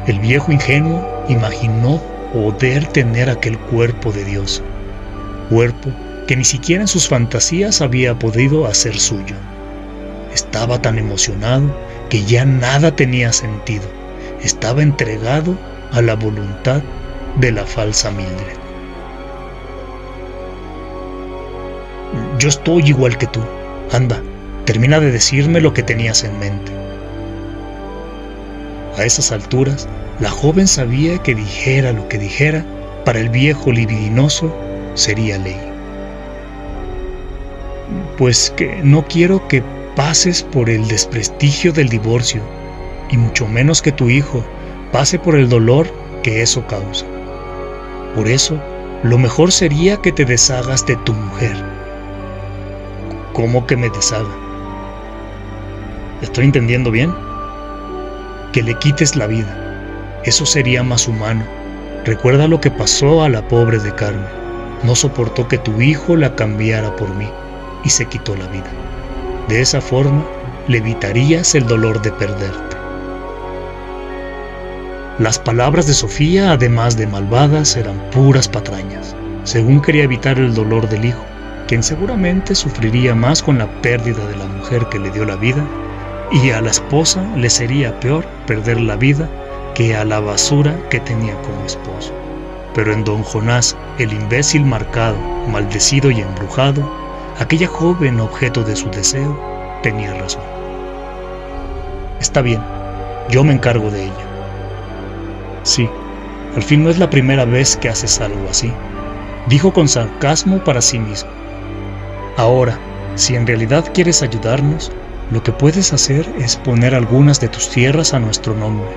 El viejo ingenuo imaginó poder tener aquel cuerpo de Dios, cuerpo que ni siquiera en sus fantasías había podido hacer suyo. Estaba tan emocionado que ya nada tenía sentido. Estaba entregado a la voluntad de la falsa Mildred. Yo estoy igual que tú. Anda, termina de decirme lo que tenías en mente. A esas alturas, la joven sabía que dijera lo que dijera, para el viejo libidinoso sería ley. Pues que no quiero que pases por el desprestigio del divorcio, y mucho menos que tu hijo pase por el dolor que eso causa. Por eso, lo mejor sería que te deshagas de tu mujer. ¿Cómo que me deshaga? ¿Estoy entendiendo bien? Que le quites la vida. Eso sería más humano. Recuerda lo que pasó a la pobre de Carmen. No soportó que tu hijo la cambiara por mí y se quitó la vida. De esa forma, le evitarías el dolor de perderte. Las palabras de Sofía, además de malvadas, eran puras patrañas. Según quería evitar el dolor del hijo, quien seguramente sufriría más con la pérdida de la mujer que le dio la vida, y a la esposa le sería peor perder la vida que a la basura que tenía como esposo. Pero en don Jonás, el imbécil marcado, maldecido y embrujado, aquella joven objeto de su deseo, tenía razón. Está bien, yo me encargo de ella. Sí, al fin no es la primera vez que haces algo así, dijo con sarcasmo para sí mismo. Ahora, si en realidad quieres ayudarnos, lo que puedes hacer es poner algunas de tus tierras a nuestro nombre,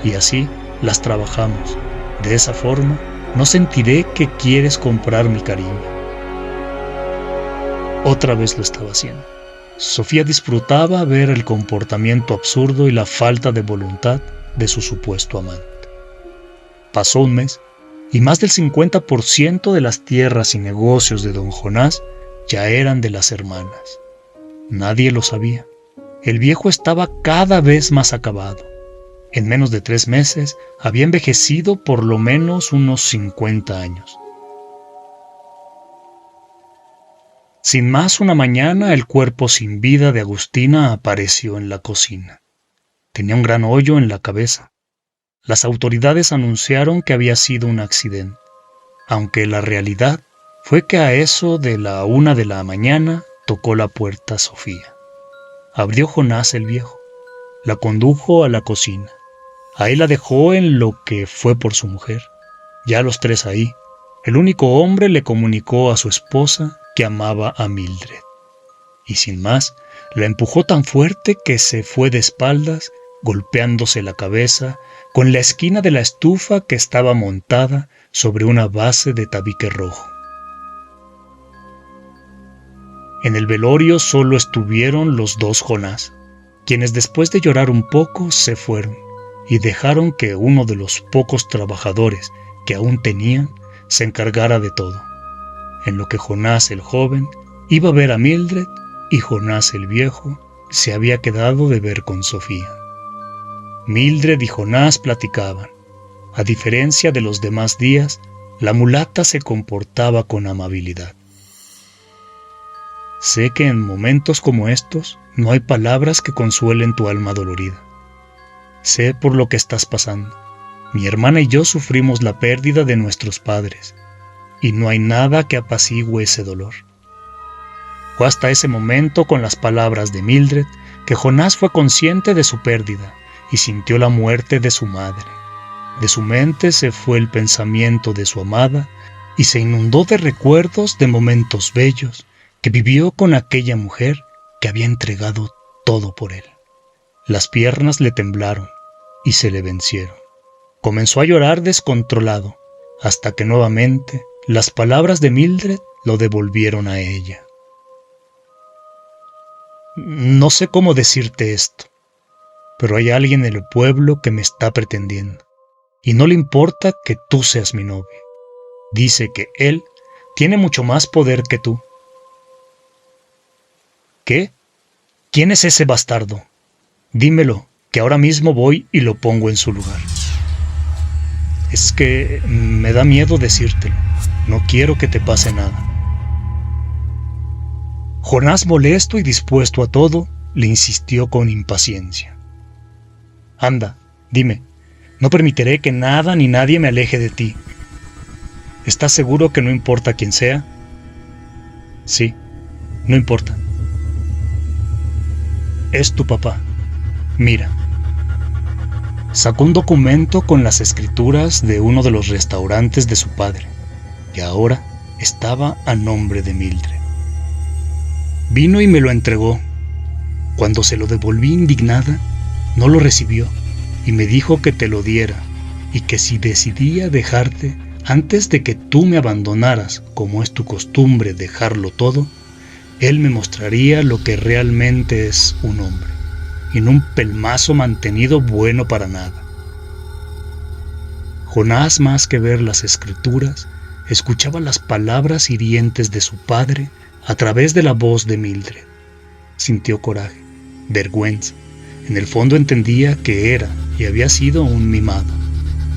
y así las trabajamos. De esa forma, no sentiré que quieres comprar mi cariño. Otra vez lo estaba haciendo. Sofía disfrutaba ver el comportamiento absurdo y la falta de voluntad de su supuesto amante. Pasó un mes, y más del 50% de las tierras y negocios de don Jonás ya eran de las hermanas. Nadie lo sabía. El viejo estaba cada vez más acabado. En menos de 3 meses había envejecido por lo menos unos 50 años. Sin más, una mañana el cuerpo sin vida de Agustina apareció en la cocina. Tenía un gran hoyo en la cabeza. Las autoridades anunciaron que había sido un accidente, aunque la realidad fue que a eso de la 1 de la mañana tocó la puerta Sofía. Abrió Jonás el viejo, la condujo a la cocina. Ahí la dejó en lo que fue por su mujer. Ya los 3 ahí, el único hombre le comunicó a su esposa que amaba a Mildred. Y sin más, La empujó tan fuerte que se fue de espaldas, golpeándose la cabeza con la esquina de la estufa que estaba montada sobre una base de tabique rojo. En el velorio solo estuvieron los dos Jonás, quienes después de llorar un poco se fueron y dejaron que uno de los pocos trabajadores que aún tenían se encargara de todo, en lo que Jonás el joven iba a ver a Mildred y Jonás el viejo se había quedado de ver con Sofía. Mildred y Jonás platicaban. A diferencia de los demás días, la mulata se comportaba con amabilidad. Sé que en momentos como estos no hay palabras que consuelen tu alma dolorida. Sé por lo que estás pasando. Mi hermana y yo sufrimos la pérdida de nuestros padres, y no hay nada que apacigüe ese dolor. Fue hasta ese momento, con las palabras de Mildred, que Jonás fue consciente de su pérdida y sintió la muerte de su madre. De su mente se fue el pensamiento de su amada y se inundó de recuerdos de momentos bellos que vivió con aquella mujer que había entregado todo por él. Las piernas le temblaron y se le vencieron. Comenzó a llorar descontrolado, hasta que nuevamente las palabras de Mildred lo devolvieron a ella. No sé cómo decirte esto, pero hay alguien en el pueblo que me está pretendiendo, y no le importa que tú seas mi novia. Dice que él tiene mucho más poder que tú. ¿Qué? ¿Quién es ese bastardo? Dímelo, que ahora mismo voy y lo pongo en su lugar. Es que me da miedo decírtelo. No quiero que te pase nada. Jonás, molesto y dispuesto a todo, le insistió con impaciencia. Anda, dime, no permitiré que nada ni nadie me aleje de ti. ¿Estás seguro que no importa quién sea? Sí, no importa. Es tu papá. Mira. Sacó un documento con las escrituras de uno de los restaurantes de su padre, y ahora estaba a nombre de Mildred. Vino y me lo entregó. Cuando se lo devolví indignada, no lo recibió y me dijo que te lo diera y que si decidía dejarte antes de que tú me abandonaras, como es tu costumbre dejarlo todo, él me mostraría lo que realmente es un hombre, y no un pelmazo mantenido bueno para nada. Jonás, más que ver las escrituras, escuchaba las palabras hirientes de su padre a través de la voz de Mildred. Sintió coraje, vergüenza. En el fondo entendía que era y había sido un mimado,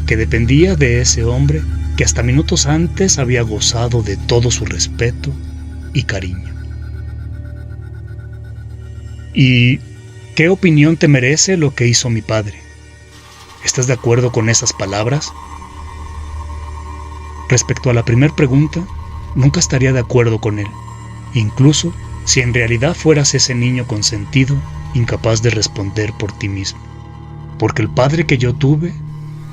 que dependía de ese hombre que hasta minutos antes había gozado de todo su respeto y cariño. ¿Y qué opinión te merece lo que hizo mi padre? ¿Estás de acuerdo con esas palabras? Respecto a la primera pregunta, nunca estaría de acuerdo con él, incluso si en realidad fueras ese niño consentido, incapaz de responder por ti mismo, porque el padre que yo tuve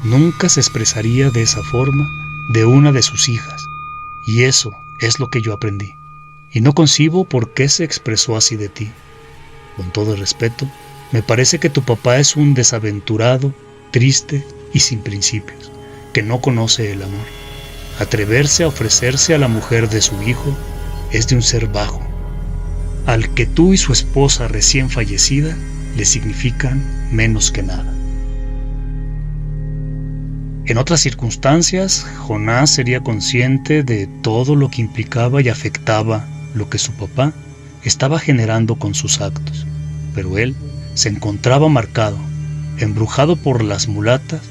nunca se expresaría de esa forma de una de sus hijas, y eso es lo que yo aprendí, y no concibo por qué se expresó así de ti. Con todo respeto, me parece que tu papá es un desaventurado, triste y sin principios, que no conoce el amor. Atreverse a ofrecerse a la mujer de su hijo es de un ser bajo, al que tú y su esposa recién fallecida le significan menos que nada. En otras circunstancias, Jonás sería consciente de todo lo que implicaba y afectaba lo que su papá estaba generando con sus actos, pero él se encontraba marcado, embrujado por las mulatas,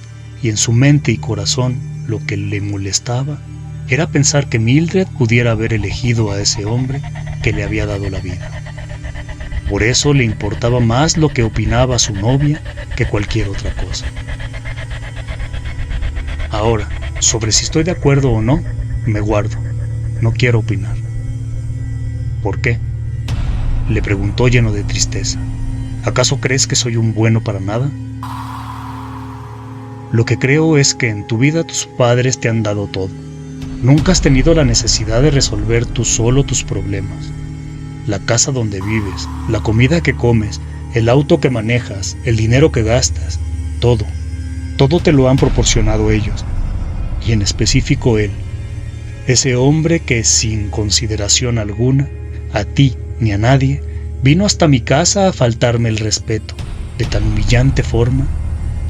y en su mente y corazón lo que le molestaba era pensar que Mildred pudiera haber elegido a ese hombre que le había dado la vida. Por eso le importaba más lo que opinaba su novia que cualquier otra cosa. Ahora, sobre si estoy de acuerdo o no, me guardo. No quiero opinar. ¿Por qué?, le preguntó lleno de tristeza. ¿Acaso crees que soy un bueno para nada? Lo que creo es que en tu vida tus padres te han dado todo. Nunca has tenido la necesidad de resolver tú solo tus problemas. la casa donde vives, la comida que comes, el auto que manejas, el dinero que gastas, todo te lo han proporcionado ellos, y en específico él, ese hombre que sin consideración alguna, a ti ni a nadie, vino hasta mi casa a faltarme el respeto, de tan humillante forma,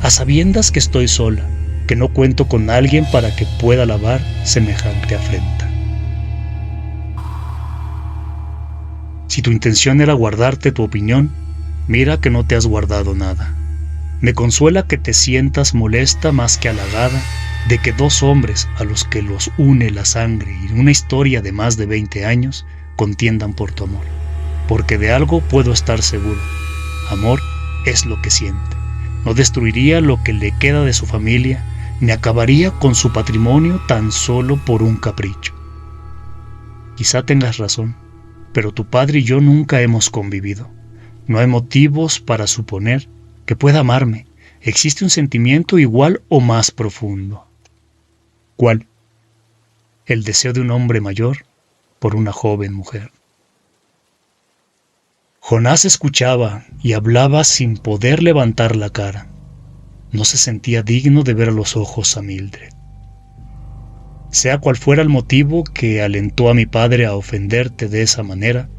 a sabiendas que estoy sola, que no cuento con alguien para que pueda lavar semejante afrenta. Si tu intención era guardarte tu opinión, mira que no te has guardado nada. Me consuela que te sientas molesta más que halagada de que dos hombres a los que los une la sangre y una historia de más de 20 años contiendan por tu amor. Porque de algo puedo estar seguro. Amor es lo que siente. No destruiría lo que le queda de su familia, ni acabaría con su patrimonio tan solo por un capricho. Quizá tengas razón, pero tu padre y yo nunca hemos convivido. No hay motivos para suponer que pueda amarme. Existe un sentimiento igual o más profundo. ¿Cuál? El deseo de un hombre mayor por una joven mujer. Jonás escuchaba y hablaba sin poder levantar la cara. No se sentía digno de ver a los ojos a Mildred. Sea cual fuera el motivo que alentó a mi padre a ofenderte de esa manera,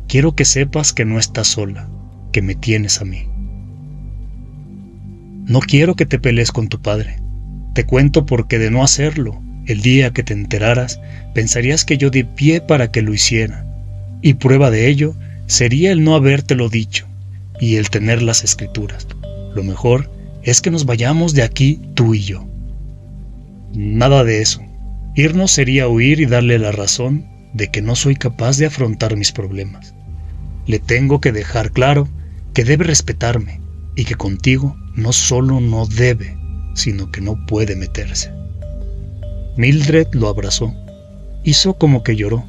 quiero que sepas que no estás sola, que me tienes a mí. No quiero que te pelees con tu padre. Te cuento porque de no hacerlo, el día que te enteraras, pensarías que yo di pie para que lo hiciera, y prueba de ello sería el no habértelo dicho, y el tener las escrituras. Lo mejor es que nos vayamos de aquí tú y yo. Nada de eso. Irnos sería huir y darle la razón de que no soy capaz de afrontar mis problemas. Le tengo que dejar claro que debe respetarme y que contigo no solo no debe, sino que no puede meterse. Mildred lo abrazó, hizo como que lloró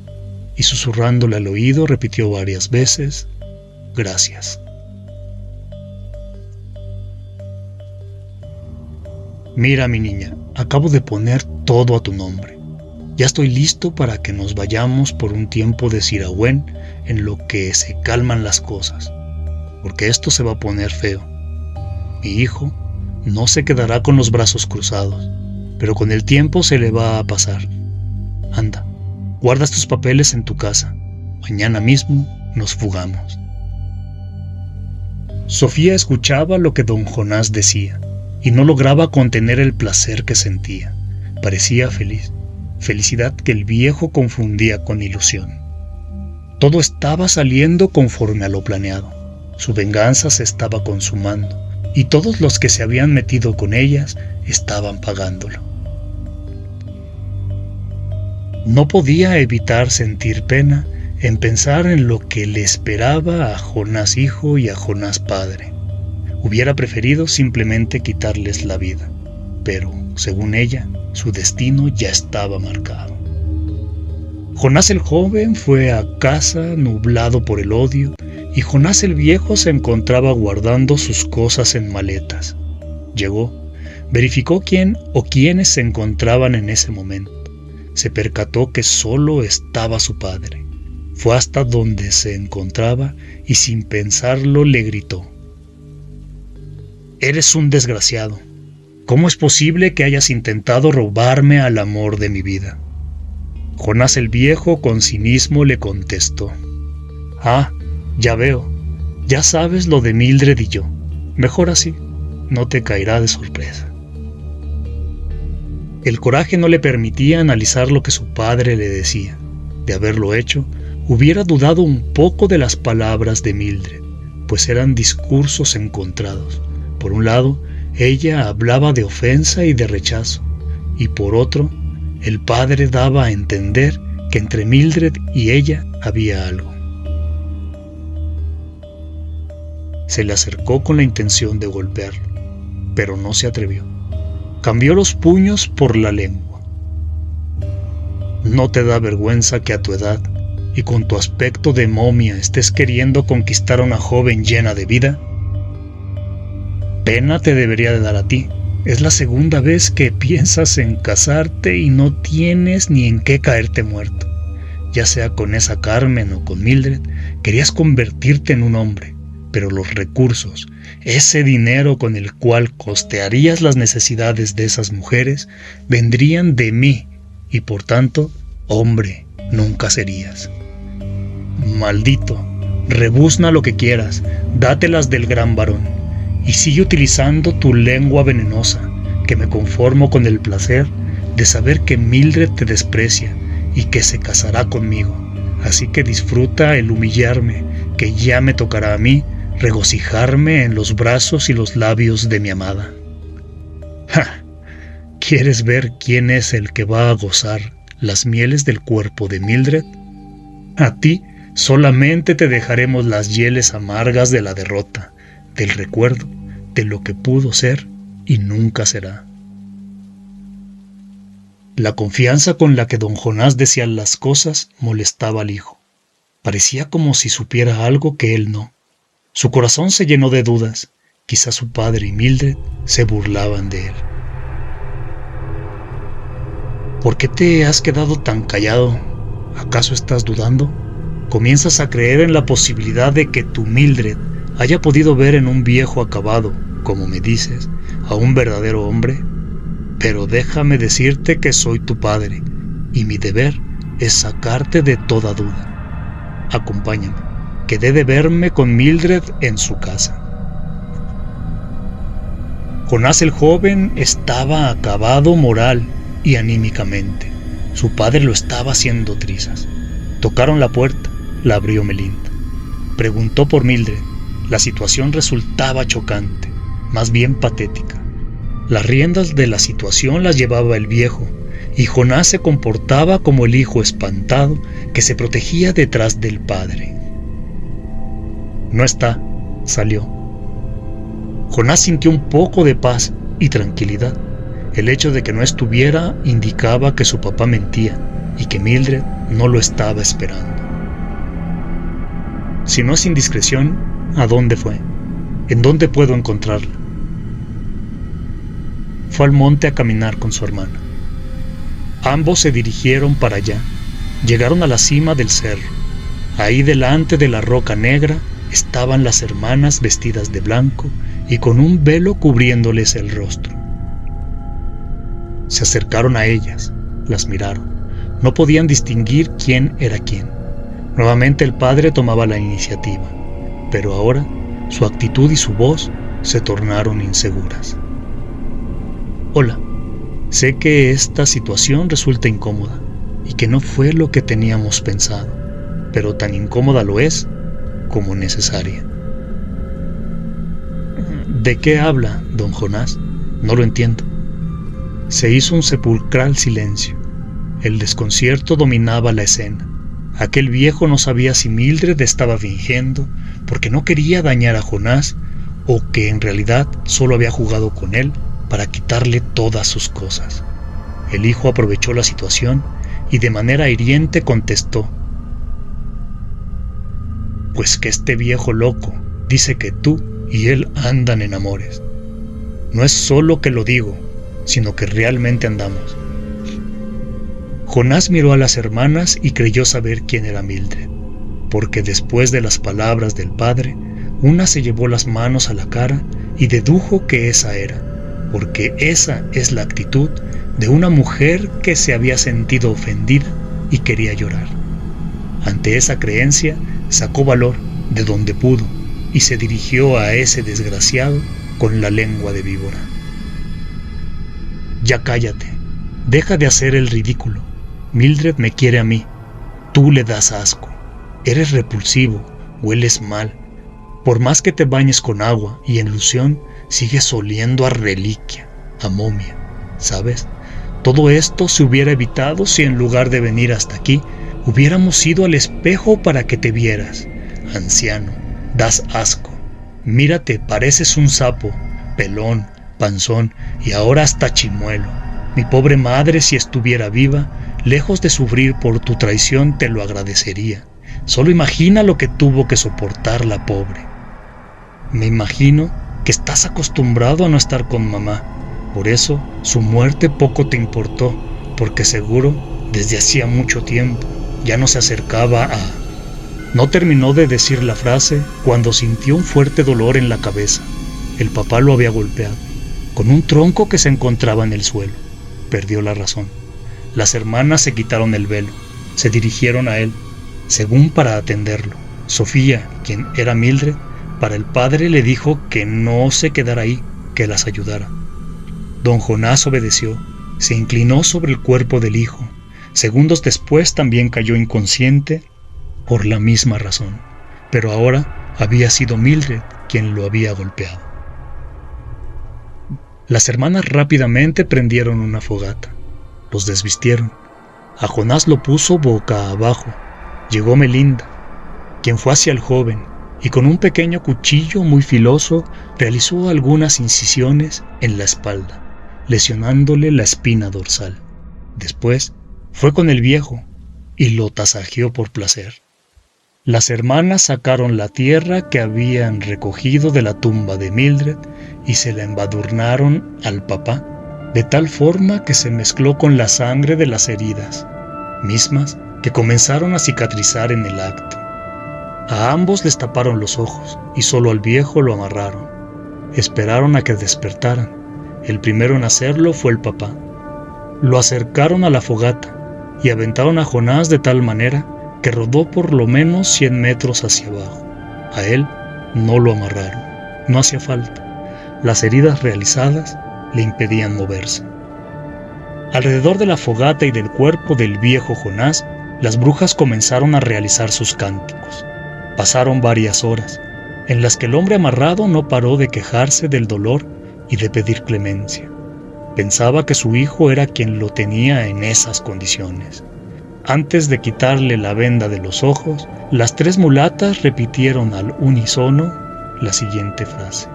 y susurrándole al oído repitió varias veces: gracias. Mira, mi niña, acabo de poner todo a tu nombre. Ya estoy listo para que nos vayamos por un tiempo de Sirahuén en lo que se calman las cosas, porque esto se va a poner feo. Mi hijo no se quedará con los brazos cruzados, pero con el tiempo se le va a pasar. Anda, guardas tus papeles en tu casa. Mañana mismo nos fugamos. Sofía escuchaba lo que don Jonás decía y no lograba contener el placer que sentía. Parecía feliz, felicidad que el viejo confundía con ilusión. Todo estaba saliendo conforme a lo planeado. Su venganza se estaba consumando y todos los que se habían metido con ellas estaban pagándolo. No podía evitar sentir pena en pensar en lo que le esperaba a Jonás hijo y a Jonás padre. Hubiera preferido simplemente quitarles la vida, pero, según ella, su destino ya estaba marcado. Jonás el joven fue a casa nublado por el odio, y Jonás el viejo se encontraba guardando sus cosas en maletas. Llegó, verificó quién o quiénes se encontraban en ese momento. Se percató que solo estaba su padre. Fue hasta donde se encontraba y sin pensarlo le gritó: «Eres un desgraciado. ¿Cómo es posible que hayas intentado robarme al amor de mi vida?» Jonás el viejo con cinismo le contestó: «Ah, ya veo. Ya sabes lo de Mildred y yo. Mejor así, no te caerá de sorpresa». El coraje no le permitía analizar lo que su padre le decía. De haberlo hecho, hubiera dudado un poco de las palabras de Mildred, pues eran discursos encontrados. Por un lado, ella hablaba de ofensa y de rechazo, y por otro, el padre daba a entender que entre Mildred y ella había algo. Se le acercó con la intención de golpearlo, pero no se atrevió. Cambió los puños por la lengua. ¿No te da vergüenza que a tu edad y con tu aspecto de momia estés queriendo conquistar a una joven llena de vida? Pena te debería de dar a ti. Es la segunda vez que piensas en casarte y no tienes ni en qué caerte muerto. ya sea con esa Carmen o con Mildred, querías convertirte en un hombre, pero los recursos, ese dinero con el cual costearías las necesidades de esas mujeres, vendrían de mí y por tanto, hombre nunca serías. Maldito, rebuzna lo que quieras, dátelas del gran varón, y sigue utilizando tu lengua venenosa, que me conformo con el placer de saber que Mildred te desprecia y que se casará conmigo, así que disfruta el humillarme, que ya me tocará a mí regocijarme en los brazos y los labios de mi amada. ¡Ja! ¿Quieres ver quién es el que va a gozar las mieles del cuerpo de Mildred? A ti solamente te dejaremos las hieles amargas de la derrota, del recuerdo, de lo que pudo ser y nunca será. La confianza con la que don Jonás decía las cosas molestaba al hijo. Parecía como si supiera algo que él no. Su corazón se llenó de dudas. Quizá su padre y Mildred se burlaban de él. ¿Por qué te has quedado tan callado? ¿Acaso estás dudando? ¿Comienzas a creer en la posibilidad de que tu Mildred haya podido ver en un viejo acabado, como me dices, a un verdadero hombre? Pero déjame decirte que soy tu padre, y mi deber es sacarte de toda duda. Acompáñame, que he de verme con Mildred en su casa. Jonás el joven estaba acabado moral y anímicamente. Su padre lo estaba haciendo trizas. Tocaron la puerta, la abrió Melinda. Preguntó por Mildred. La situación resultaba chocante, más bien patética. Las riendas de la situación las llevaba el viejo, y Jonás se comportaba como el hijo espantado que se protegía detrás del padre. No está, salió. Jonás sintió un poco de paz y tranquilidad. El hecho de que no estuviera indicaba que su papá mentía y que Mildred no lo estaba esperando. Si no es indiscreción, ¿a dónde fue? ¿En dónde puedo encontrarla? Fue al monte a caminar con su hermana. Ambos se dirigieron para allá. Llegaron a la cima del cerro. Ahí delante de la roca negra estaban las hermanas vestidas de blanco y con un velo cubriéndoles el rostro. Se acercaron a ellas, las miraron. No podían distinguir quién era quién. Nuevamente el padre tomaba la iniciativa, pero ahora su actitud y su voz se tornaron inseguras. Hola, sé que esta situación resulta incómoda y que no fue lo que teníamos pensado, pero tan incómoda lo es como necesaria. ¿De qué habla, don Jonás? No lo entiendo. Se hizo un sepulcral silencio. El desconcierto dominaba la escena. Aquel viejo no sabía si Mildred estaba fingiendo porque no quería dañar a Jonás o que en realidad solo había jugado con él para quitarle todas sus cosas. El hijo aprovechó la situación y de manera hiriente contestó: pues que este viejo loco dice que tú y él andan en amores. No es solo que lo digo, sino que realmente andamos. Jonás miró a las hermanas y creyó saber quién era Mildred, porque después de las palabras del padre, una se llevó las manos a la cara y dedujo que esa era, porque esa es la actitud de una mujer que se había sentido ofendida y quería llorar. Ante esa creencia, sacó valor de donde pudo y se dirigió a ese desgraciado con la lengua de víbora. Ya cállate, deja de hacer el ridículo. Mildred me quiere a mí, tú le das asco, eres repulsivo, hueles mal. Por más que te bañes con agua y en loción, sigues oliendo a reliquia, a momia, ¿sabes? Todo esto se hubiera evitado si en lugar de venir hasta aquí, hubiéramos ido al espejo para que te vieras. Anciano, das asco. Mírate, pareces un sapo, pelón, panzón y ahora hasta chimuelo. Mi pobre madre, si estuviera viva, lejos de sufrir por tu traición, te lo agradecería. Solo imagina lo que tuvo que soportar la pobre. Me imagino que estás acostumbrado a no estar con mamá. Por eso, su muerte poco te importó, porque seguro, desde hacía mucho tiempo, Ya no se acercaba a... No terminó de decir la frase cuando sintió un fuerte dolor en la cabeza. El papá lo había golpeado con un tronco que se encontraba en el suelo. Perdió la razón. Las hermanas se quitaron el velo, se dirigieron a él, según para atenderlo. Sofía, quien era Mildred, para el padre le dijo que no se quedara ahí, que las ayudara. Don Jonás obedeció, se inclinó sobre el cuerpo del hijo. Segundos después también cayó inconsciente por la misma razón, pero ahora había sido Mildred quien lo había golpeado. Las hermanas rápidamente prendieron una fogata. Los desvistieron. A Jonás lo puso boca abajo. Llegó Melinda, quien fue hacia el joven y con un pequeño cuchillo muy filoso realizó algunas incisiones en la espalda, lesionándole la espina dorsal. Después fue con el viejo y lo tasajeó por placer. Las hermanas sacaron la tierra que habían recogido de la tumba de Mildred y se la embadurnaron al papá, de tal forma que se mezcló con la sangre de las heridas, mismas que comenzaron a cicatrizar en el acto. A ambos les taparon los ojos y solo al viejo lo amarraron. Esperaron a que despertaran. El primero en hacerlo fue el papá. Lo acercaron a la fogata y aventaron a Jonás de tal manera que rodó por lo menos 100 metros hacia abajo. A él no lo amarraron, no hacía falta. Las heridas realizadas le impedían moverse. Alrededor de la fogata y del cuerpo del viejo Jonás, las brujas comenzaron a realizar sus cánticos. Pasaron varias horas, en las que el hombre amarrado no paró de quejarse del dolor y de pedir clemencia. Pensaba que su hijo era quien lo tenía en esas condiciones. Antes de quitarle la venda de los ojos, las 3 mulatas repitieron al unísono la siguiente frase: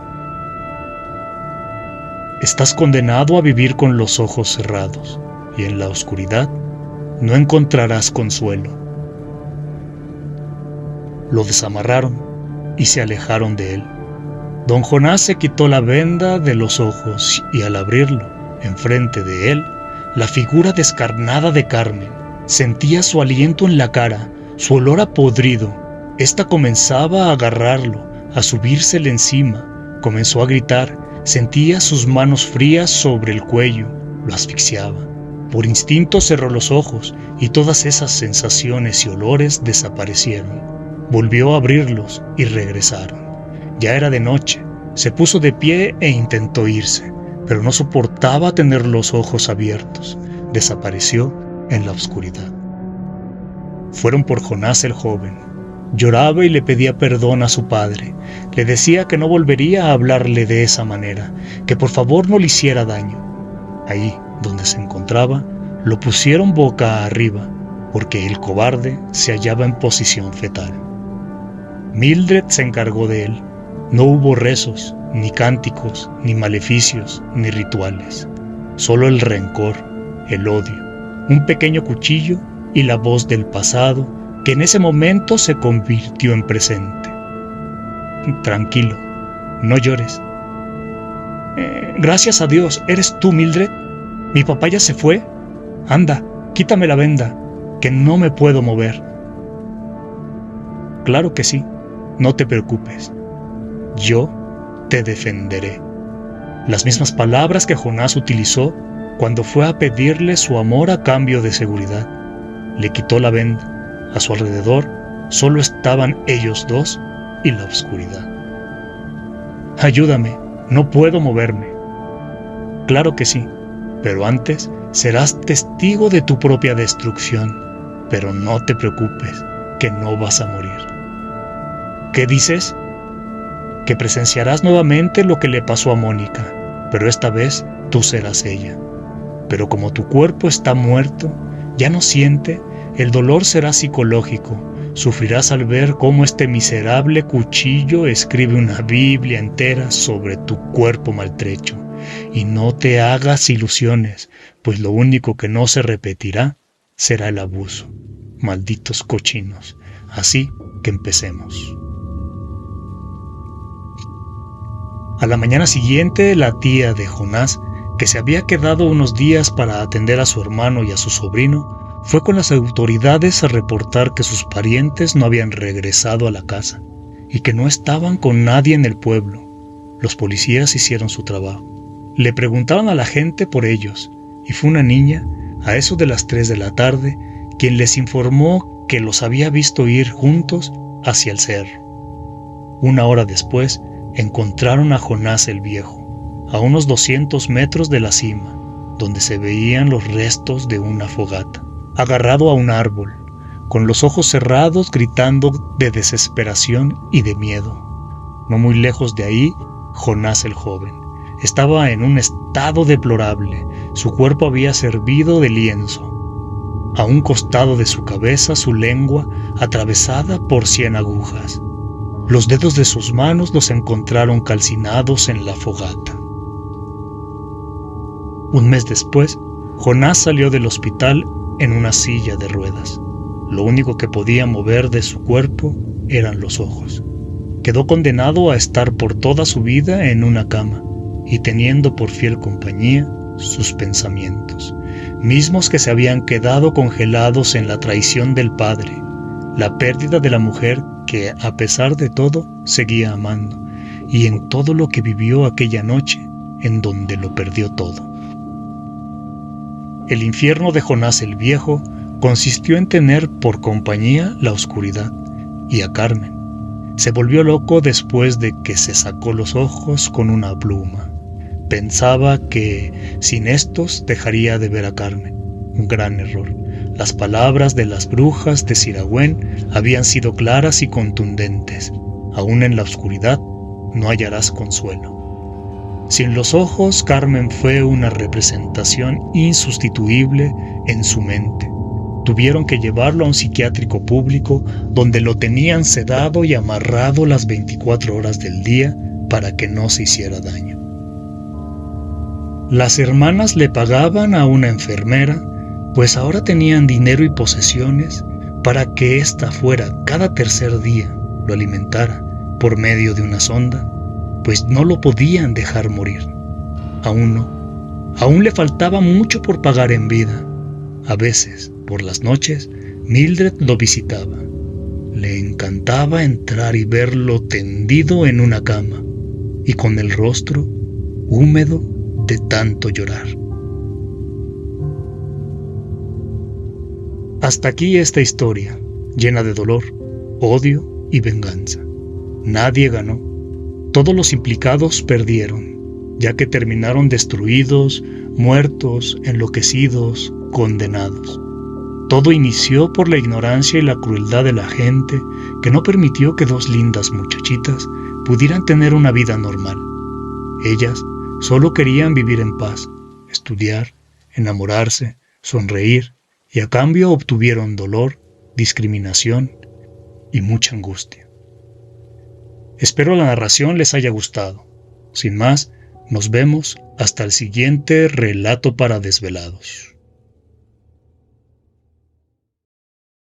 Estás condenado a vivir con los ojos cerrados, y en la oscuridad no encontrarás consuelo. Lo desamarraron y se alejaron de él. Don Jonás se quitó la venda de los ojos y al abrirlo, enfrente de él, la figura descarnada de Carmen. Sentía su aliento en la cara, su olor a podrido. Esta comenzaba a agarrarlo, a subírsele encima. Comenzó a gritar, sentía sus manos frías sobre el cuello, lo asfixiaba. Por instinto cerró los ojos y todas esas sensaciones y olores desaparecieron. Volvió a abrirlos y regresaron. Ya era de noche, se puso de pie e intentó irse, pero no soportaba tener los ojos abiertos. Desapareció en la oscuridad. Fueron por Jonás el joven. Lloraba y le pedía perdón a su padre. Le decía que no volvería a hablarle de esa manera, que por favor no le hiciera daño. Ahí, donde se encontraba, lo pusieron boca arriba, porque el cobarde se hallaba en posición fetal. Mildred se encargó de él. No hubo rezos, ni cánticos, ni maleficios, ni rituales. Solo el rencor, el odio, un pequeño cuchillo y la voz del pasado que en ese momento se convirtió en presente. Tranquilo, no llores. Gracias a Dios, ¿eres tú, Mildred? ¿Mi papá ya se fue? Anda, quítame la venda, que no me puedo mover. Claro que sí, no te preocupes. Yo te defenderé. Las mismas palabras que Jonás utilizó cuando fue a pedirle su amor a cambio de seguridad. Le quitó la venda. A su alrededor solo estaban ellos dos y la oscuridad. Ayúdame, no puedo moverme. Claro que sí, pero antes serás testigo de tu propia destrucción. Pero no te preocupes, que no vas a morir. ¿Qué dices? Que presenciarás nuevamente lo que le pasó a Mónica, pero esta vez tú serás ella. Pero como tu cuerpo está muerto, ya no siente, el dolor será psicológico. Sufrirás al ver cómo este miserable cuchillo escribe una Biblia entera sobre tu cuerpo maltrecho. Y no te hagas ilusiones, pues lo único que no se repetirá será el abuso. Malditos cochinos. Así que empecemos. A la mañana siguiente, la tía de Jonás, que se había quedado unos días para atender a su hermano y a su sobrino, fue con las autoridades a reportar que sus parientes no habían regresado a la casa y que no estaban con nadie en el pueblo. Los policías hicieron su trabajo. Le preguntaron a la gente por ellos y fue una niña, a eso de las 3 de la tarde, quien les informó que los había visto ir juntos hacia el cerro. Una hora después, encontraron a Jonás el Viejo, a unos 200 metros de la cima, donde se veían los restos de una fogata, agarrado a un árbol, con los ojos cerrados, gritando de desesperación y de miedo. No muy lejos de ahí, Jonás el joven estaba en un estado deplorable. Su cuerpo había servido de lienzo. A un costado de su cabeza, su lengua atravesada por 100 agujas. Los dedos de sus manos los encontraron calcinados en la fogata. Un mes después, Jonás salió del hospital en una silla de ruedas. Lo único que podía mover de su cuerpo eran los ojos. Quedó condenado a estar por toda su vida en una cama y teniendo por fiel compañía sus pensamientos, mismos que se habían quedado congelados en la traición del padre, la pérdida de la mujer que, a pesar de todo, seguía amando, y en todo lo que vivió aquella noche, en donde lo perdió todo. El infierno de Jonás el Viejo consistió en tener por compañía la oscuridad y a Carmen. Se volvió loco después de que se sacó los ojos con una pluma. Pensaba que sin estos dejaría de ver a Carmen. Un gran error. Las palabras de las brujas de Siragüen habían sido claras y contundentes. Aún en la oscuridad no hallarás consuelo. Sin los ojos, Carmen fue una representación insustituible en su mente. Tuvieron que llevarlo a un psiquiátrico público donde lo tenían sedado y amarrado las 24 horas del día para que no se hiciera daño. Las hermanas le pagaban a una enfermera, pues ahora tenían dinero y posesiones para que ésta fuera cada tercer día, lo alimentara por medio de una sonda, pues no lo podían dejar morir. Aún no. Aún le faltaba mucho por pagar en vida. A veces, por las noches, Mildred lo visitaba. Le encantaba entrar y verlo tendido en una cama y con el rostro húmedo de tanto llorar. Hasta aquí esta historia, llena de dolor, odio y venganza. Nadie ganó. Todos los implicados perdieron, ya que terminaron destruidos, muertos, enloquecidos, condenados. Todo inició por la ignorancia y la crueldad de la gente que no permitió que dos lindas muchachitas pudieran tener una vida normal. Ellas solo querían vivir en paz, estudiar, enamorarse, sonreír, y a cambio obtuvieron dolor, discriminación y mucha angustia. Espero la narración les haya gustado. Sin más, nos vemos hasta el siguiente relato para desvelados.